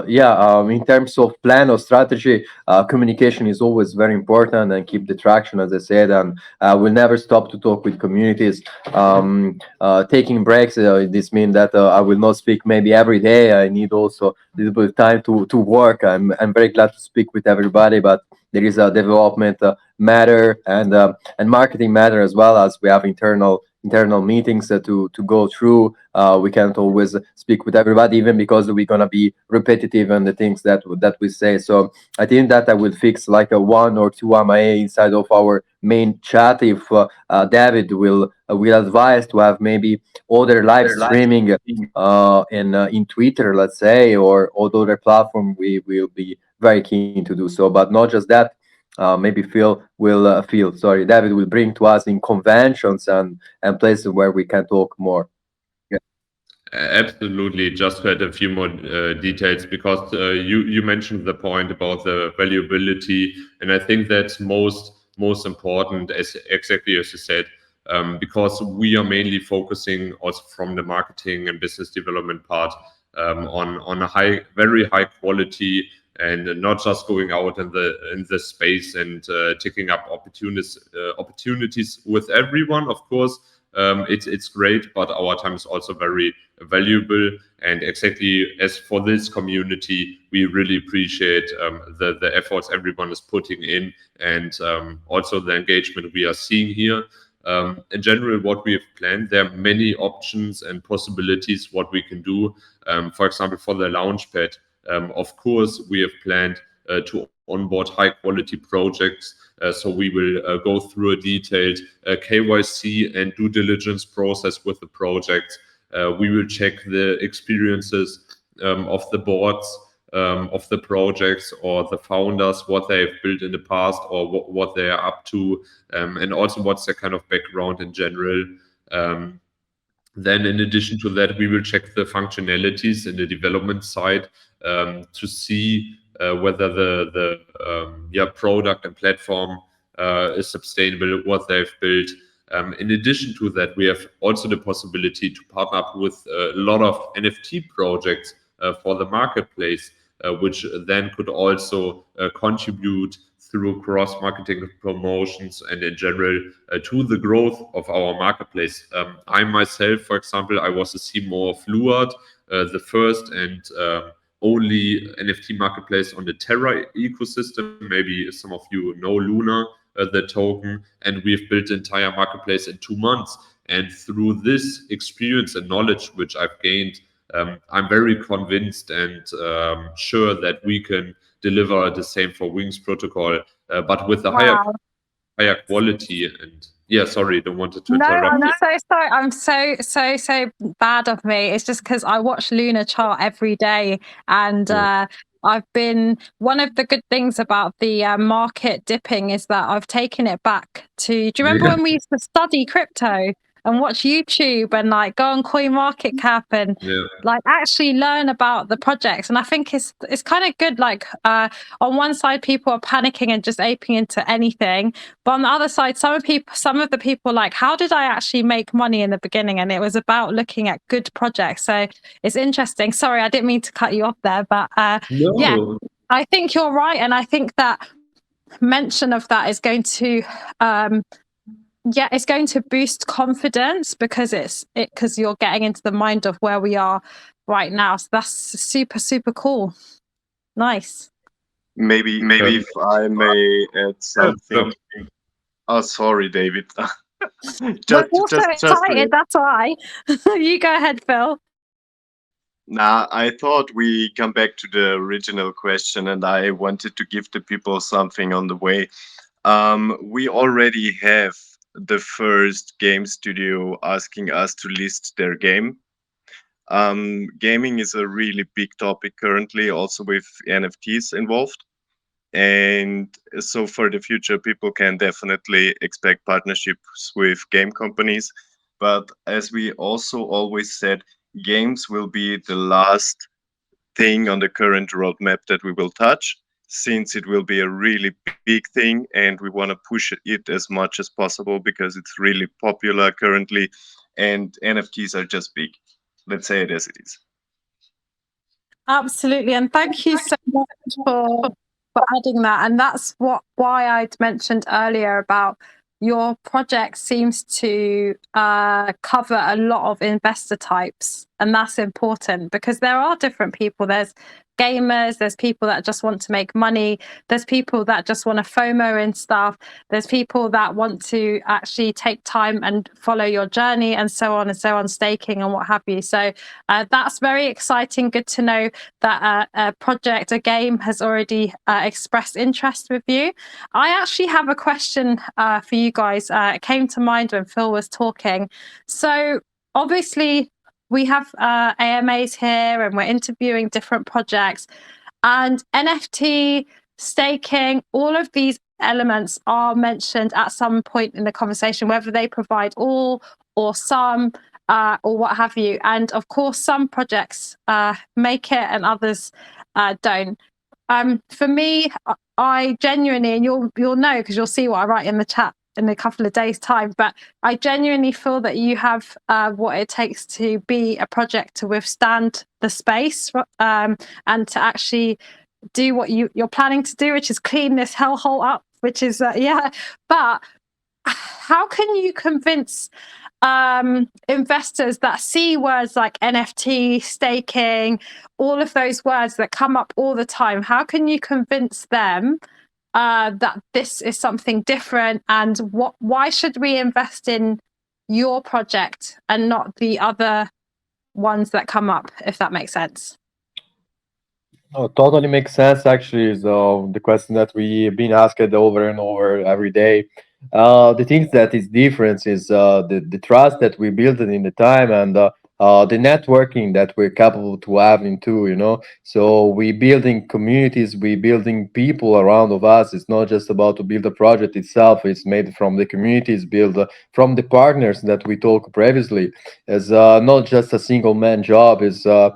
yeah, in terms of plan or strategy, communication is always very important, and keep the traction, as I said, and we'll never stop to talk with communities. Taking breaks, this means that I will not speak maybe every day. I need also a little bit of time to work. I'm very glad to speak with everybody, but there is a development matter, and marketing matter as well, as we have internal meetings to go through. We can't always speak with everybody, even because we're gonna be repetitive in the things that we say. So I think that I will fix like a one or two MIA inside of our main chat. If David will advise to have maybe other live streaming in Twitter, let's say, or other platform, we will be very keen to do so. But not just that. Maybe David will bring to us in conventions and places where we can talk more. Yeah. Absolutely. Just to add a few more details, because you mentioned the point about the valuability, and I think that's most important, as exactly as you said, because we are mainly focusing also from the marketing and business development part on a very high quality, and not just going out in the space and ticking up opportunities with everyone. Of course, it's great, but our time is also very valuable. And exactly as for this community, we really appreciate the efforts everyone is putting in, and also the engagement we are seeing here. In general, what we have planned, there are many options and possibilities what we can do. For example, for the Launchpad, of course, we have planned to onboard high quality projects. So we will go through a detailed KYC and due diligence process with the projects. We will check the experiences of the boards of the projects, or the founders, what they've built in the past, or what they are up to, and also what's their kind of background in general. Then in addition to that, we will check the functionalities in the development side, to see whether the product and platform is sustainable, what they've built. In addition to that, we have also the possibility to partner up with a lot of NFT projects for the marketplace, which then could also contribute through cross-marketing promotions and in general to the growth of our marketplace. I myself, for example, I was a CMO of Luard, the first and only NFT marketplace on the Terra ecosystem. Maybe some of you know Luna, the token, and we've built the entire marketplace in 2 months. And through this experience and knowledge which I've gained, I'm very convinced and sure that we can deliver the same for WingsProtocol, but with a higher quality. And yeah, sorry, don't want to interrupt. No, I'm so sorry. I'm so bad of me. It's just because I watch Luna chart every day, and I've been, one of the good things about the market dipping is that I've taken it back to, do you remember when we used to study crypto? and watch YouTube and like go on CoinMarketCap and like actually learn about the projects. And I think it's kind of good. Like on one side, people are panicking and just aping into anything, but on the other side, some of the people like, how did I actually make money in the beginning? And it was about looking at good projects. So it's interesting. Sorry, I didn't mean to cut you off there, but yeah, I think you're right, and I think that mention of that is going to it's going to boost confidence because because you're getting into the mind of where we are right now. So that's super cool. Nice. Maybe if I may add something. Oh, sorry, David. We're also excited, that's why. You go ahead, Phil. Nah, I thought we come back to the original question, and I wanted to give the people something on the way. We already have the first game studio asking us to list their game. Gaming is a really big topic currently, also with NFTs involved. And so for the future, people can definitely expect partnerships with game companies. But as we also always said, games will be the last thing on the current roadmap that we will touch, since it will be a really big thing and we want to push it as much as possible because it's really popular currently and NFTs are just big. Let's say it as it is. Absolutely, and thank you so much for adding that. And that's why I'd mentioned earlier about your project seems to cover a lot of investor types, and that's important because there are different people. There's gamers, there's people that just want to make money, there's people that just want to FOMO and stuff, there's people that want to actually take time and follow your journey, and so on, staking and what have you. So that's very exciting. Good to know that a game has already expressed interest with you. I actually have a question for you guys. It came to mind when Phil was talking. So obviously we have AMAs here and we're interviewing different projects, and NFT, staking, all of these elements are mentioned at some point in the conversation, whether they provide all or some or what have you. And of course, some projects make it and others don't. For me, I genuinely, and you'll know because you'll see what I write in the chat in a couple of days' time, but I genuinely feel that you have what it takes to be a project to withstand the space and to actually do what you're planning to do, which is clean this hellhole up, which is but how can you convince investors that see words like NFT, staking, all of those words that come up all the time? How can you convince them that this is something different, and why should we invest in your project and not the other ones that come up, if that makes sense? Oh, totally makes sense. Actually, is the question that we've been asked over and over every day. The things that is different is the trust that we built in the time, and the networking that we're capable to have into. So we building communities, we building people around of us. It's not just about to build a project itself. It's made from the communities, built from the partners that we talked previously. As not just a single man job. Is all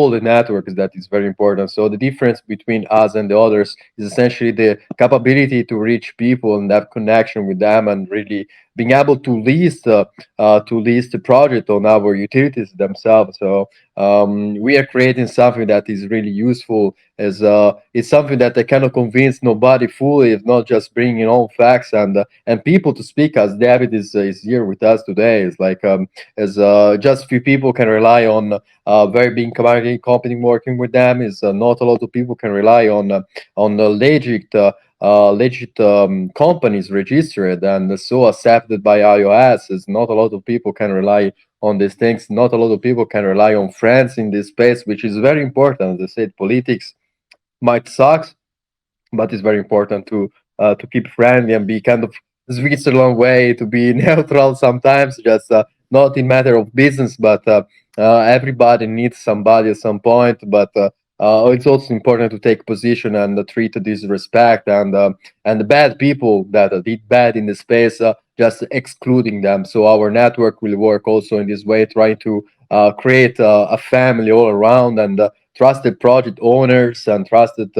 the networks that is very important. So the difference between us and the others is essentially the capability to reach people and have connection with them, and really being able to list the project on our utilities themselves. So we are creating something that is really useful. As it's something that I cannot convince nobody fully, if not just bringing on facts and people to speak. As David is here with us today, it's like as just few people can rely on very big company working with them. Is not a lot of people can rely on the legit companies registered and so accepted by iOS. Is not a lot of people can rely on these things. Not a lot of people can rely on friends in this space, which is very important. As I said, politics might suck, but it's very important to keep friendly and be kind of Switzerland way to be neutral sometimes, just not in matter of business, but everybody needs somebody at some point. But it's also important to take position and treat this respect, and the bad people that did bad in the space just excluding them. So our network will work also in this way, trying to create a family all around, and trusted project owners and trusted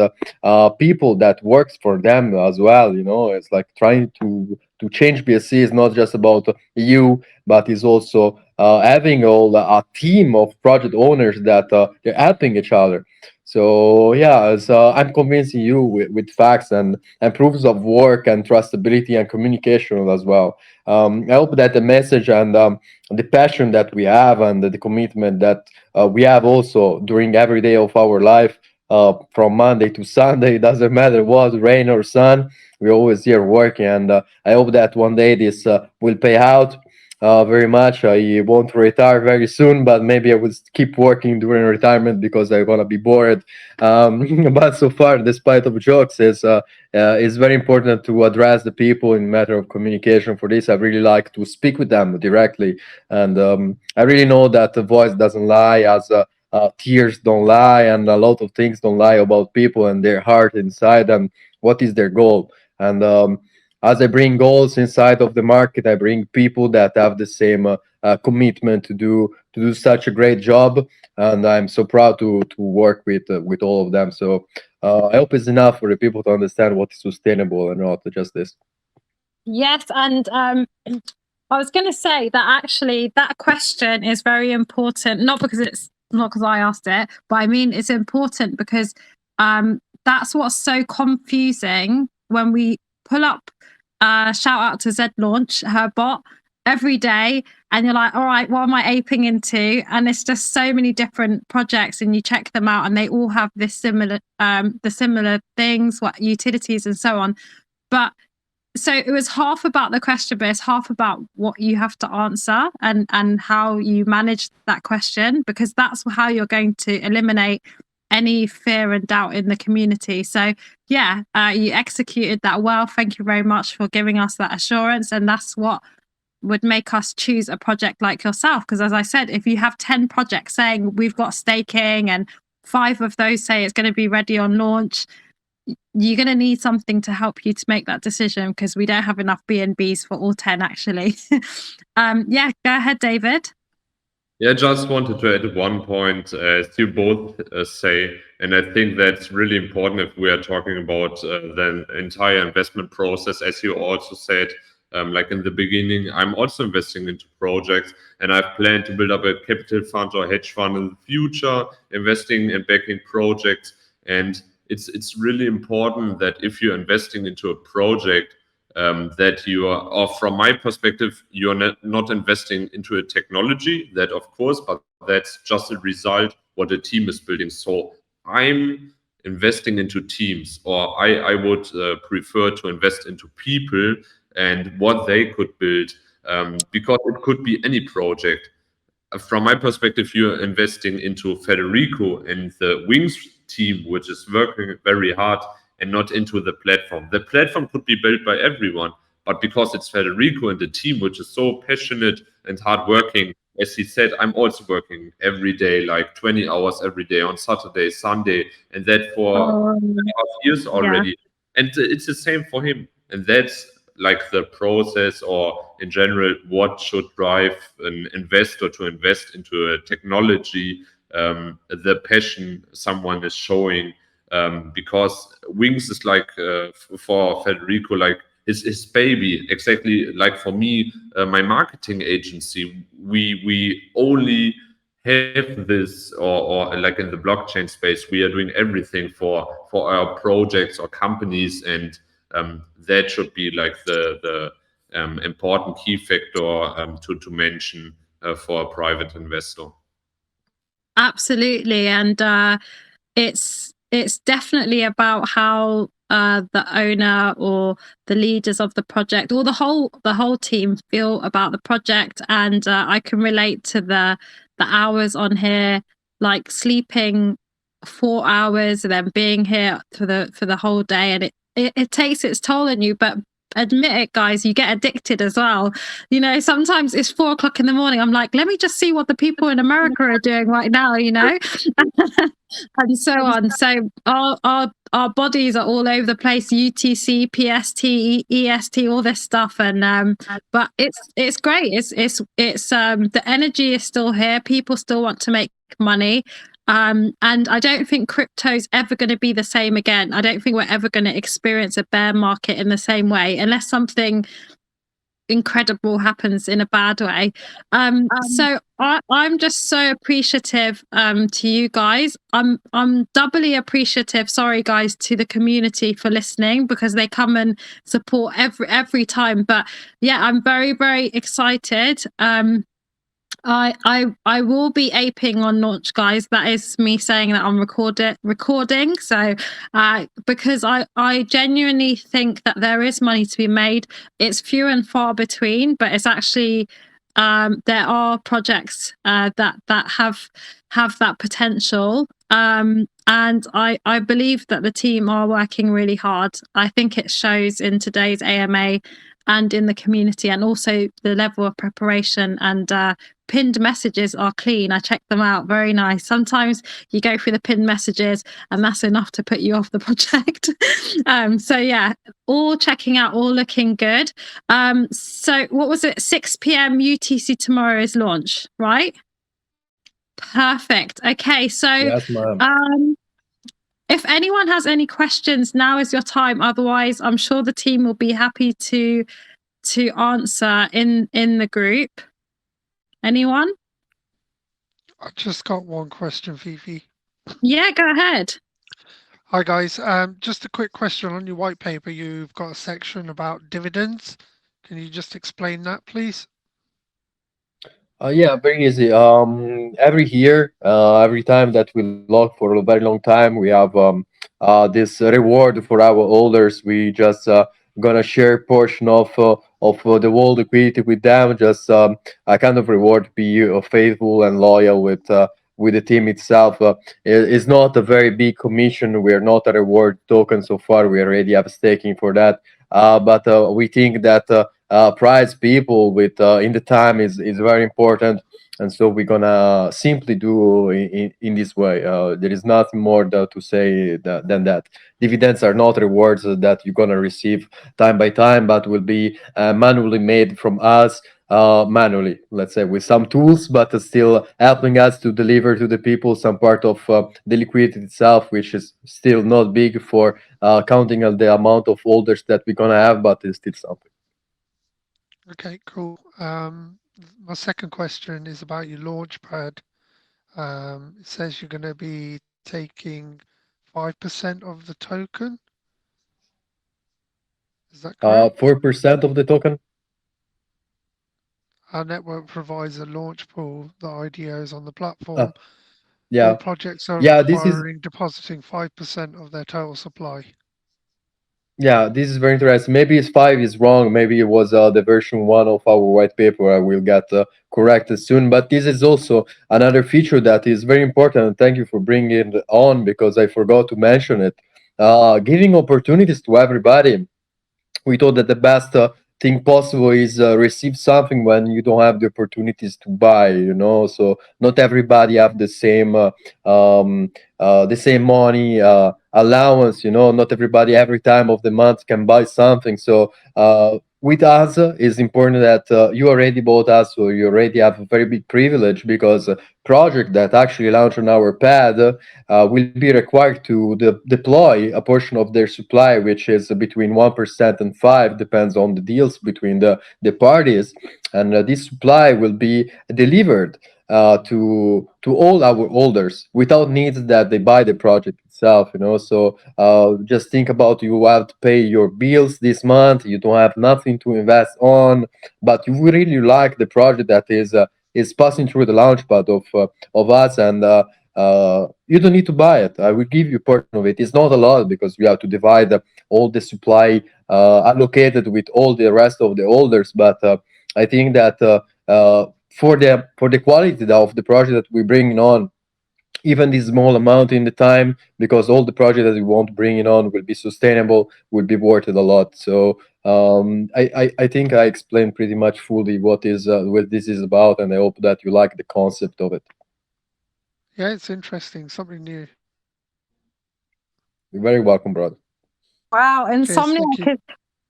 people that works for them as well. It's like trying to change BSC is not just about you, but is also having all a team of project owners that they're helping each other. So yeah, I'm convincing you with facts and proofs of work and trustability and communication as well. I hope that the message and the passion that we have and the commitment that we have also during every day of our life, from Monday to Sunday, doesn't matter what, rain or sun, we're always here working. And I hope that one day this will pay out very much. I won't retire very soon, but maybe I will keep working during retirement because I'm gonna be bored. But so far, despite of jokes, it's very important to address the people in matter of communication. For this, I really like to speak with them directly, and I really know that the voice doesn't lie, as tears don't lie, and a lot of things don't lie about people and their heart inside and what is their goal. And as I bring goals inside of the market, I bring people that have the same commitment to do such a great job, and I'm so proud to work with all of them. So I hope it's enough for the people to understand what is sustainable and not just this. Yes, and I was going to say that actually that question is very important, not because I asked it, but I mean it's important because that's what's so confusing when we pull up. Shout out to Z Launch, her bot, every day, and you're like, all right, what am I aping into? And it's just so many different projects, and you check them out, and they all have this similar, the similar things, what utilities and so on. But so it was half about the question, but it's half about what you have to answer and how you manage that question, because that's how you're going to eliminate any fear and doubt in the community. So yeah, you executed that well. Thank you very much for giving us that assurance, and that's what would make us choose a project like yourself. Because as I said, if you have 10 projects saying we've got staking and 5 of those say it's going to be ready on launch, you're going to need something to help you to make that decision, because we don't have enough BNBs for all 10 actually. Yeah, go ahead, David. Yeah, just wanted to add one point, as you both say, and I think that's really important if we are talking about the entire investment process. As you also said, like in the beginning, I'm also investing into projects, and I've planned to build up a capital fund or hedge fund in the future, investing and backing projects. And it's really important that if you're investing into a project, that you are, or from my perspective, you're not investing into a technology, that of course, but that's just a result what a team is building. So I'm investing into teams, or I would prefer to invest into people and what they could build, because it could be any project. From my perspective, you're investing into Federico and the Wings team, which is working very hard, and not into the platform. The platform could be built by everyone, but because it's Federico and the team, which is so passionate and hardworking, as he said, I'm also working every day, like 20 hours every day on Saturday, Sunday, and that for 2.5 years already. Yeah. And it's the same for him. And that's like the process, or in general, what should drive an investor to invest into a technology, the passion someone is showing, because Wings is like for Federico, like his baby, exactly like for me, my marketing agency. We only have this, or like in the blockchain space, we are doing everything for our projects or companies, and that should be like the important key factor to mention for a private investor. Absolutely, and it's definitely about how the owner or the leaders of the project, or the whole team feel about the project. And I can relate to the hours on here, like sleeping 4 hours and then being here for the whole day, and it takes its toll on you. But admit it, guys, you get addicted as well. You know, sometimes it's 4 o'clock in the morning, I'm like, let me just see what the people in America are doing right now, you know. And so on. So our our bodies are all over the place. UTC, PST, EST, all this stuff, and but it's great. It's the energy is still here. People still want to make money. And I don't think crypto's ever going to be the same again. I don't think we're ever going to experience a bear market in the same way, unless something incredible happens in a bad way. So I'm just so appreciative to you guys. I'm doubly appreciative, sorry guys, to the community for listening, because they come and support every time. But yeah, I'm very, very excited. I will be aping on launch, guys. That is me saying that I'm recording. So because I genuinely think that there is money to be made. It's few and far between, but it's actually there are projects that have that potential. And I believe that the team are working really hard. I think it shows in today's AMA and in the community, and also the level of preparation, and pinned messages are clean. I checked them out, very nice. Sometimes you go through the pinned messages and that's enough to put you off the project. So yeah, all checking out, all looking good. So what was it, 6 p.m. UTC tomorrow is launch, right? Perfect. Okay, so Yes, ma'am. if anyone has any questions, now is your time. Otherwise, I'm sure the team will be happy to answer in the group. Anyone? I just got one question, Fifi. Yeah, go ahead. Hi guys. Just a quick question on your white paper. You've got a section about dividends. Can you just explain that, please? Yeah, very easy. Every year, every time that we lock for a very long time, we have this reward for our holders. We just gonna share portion of the whole liquidity with them. Just a kind of reward, be faithful and loyal with the team itself. It's not a very big commission. We are not a reward token so far. We already have staking for that. But we think that. Prize people with in the time is very important, and so we're gonna simply do in this way. There is nothing more to say than that. Dividends are not rewards that you're gonna receive time by time, but will be manually made from us, manually, let's say, with some tools, but still helping us to deliver to the people some part of the liquidity itself, which is still not big for counting on the amount of holders that we're gonna have, but it's still something. Okay, cool. My second question is about your launch pad. It says you're going to be taking 5% of the token. Is that correct? 4% of the token. Our network provides a launch pool. The IDOs on the platform. Yeah. All projects are Yeah, this is requiring depositing 5% of their total supply. yeah, this is very interesting. Maybe it's 5 is wrong. Maybe it was the version 1 of our white paper. I will get corrected soon. But this is also another feature that is very important. Thank you for bringing it on, because I forgot to mention it. Giving opportunities to everybody. We thought that the best thing possible is receive something when you don't have the opportunities to buy, so not everybody have the same money allowance, not everybody every time of the month can buy something. So with us, it's important that you already bought us, so you already have a very big privilege, because project that actually launch on our pad will be required to deploy a portion of their supply, which is between 1% and 5, depends on the deals between the parties. And this supply will be delivered to all our holders without needs that they buy the project itself. So just think about, you have to pay your bills this month, you don't have nothing to invest on, but you really like the project that is passing through the launchpad of us, and you don't need to buy it. I will give you portion of it. It's not a lot, because we have to divide all the supply allocated with all the rest of the holders. But I think that for the quality of the project that we bring on, even this small amount in the time, because all the project that we want to bring in on will be sustainable, will be worth it a lot. So I think I explained pretty much fully what this is about, and I hope that you like the concept of it. Yeah, it's interesting. Something new. You're very welcome, brother. Wow, thank you. Insomniac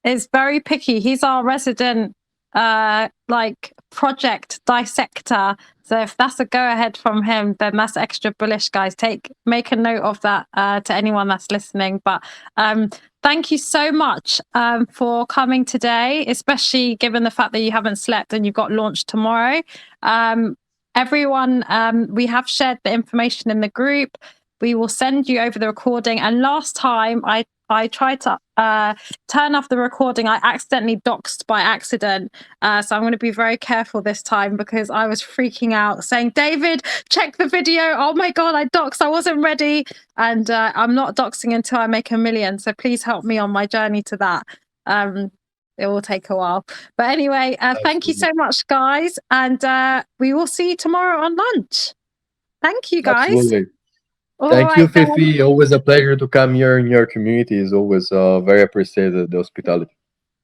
is very picky. He's our resident like project dissector. So if that's a go ahead from him, then that's extra bullish, guys. Make a note of that to anyone that's listening. But thank you so much for coming today, especially given the fact that you haven't slept and you've got launched tomorrow. Everyone, we have shared the information in the group. We will send you over the recording. And last time I tried to turn off the recording, I accidentally doxed by accident. So I'm going to be very careful this time because I was freaking out saying, David, check the video. Oh my God, I doxed. I wasn't ready. And I'm not doxing until I make 1 million. So please help me on my journey to that. It will take a while. But anyway, thank you so much, guys. And we will see you tomorrow on lunch. Thank you, guys. Absolutely. All Thank you, right, then. Fifi. Always a pleasure to come here in your community. It's always very appreciated, the hospitality.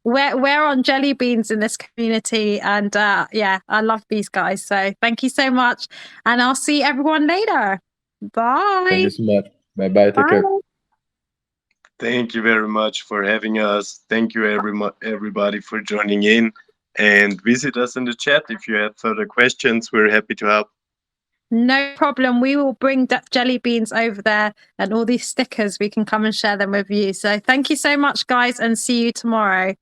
We're on jelly beans in this community, and yeah, I love these guys. So thank you so much, and I'll see everyone later. Bye. Thank you so much. Bye-bye. Take care. Bye. Thank you very much for having us. Thank you everybody for joining in, and visit us in the chat if you have further questions. We're happy to help. No problem. We will bring jelly beans over there and all these stickers. We can come and share them with you. So thank you so much, guys, and see you tomorrow.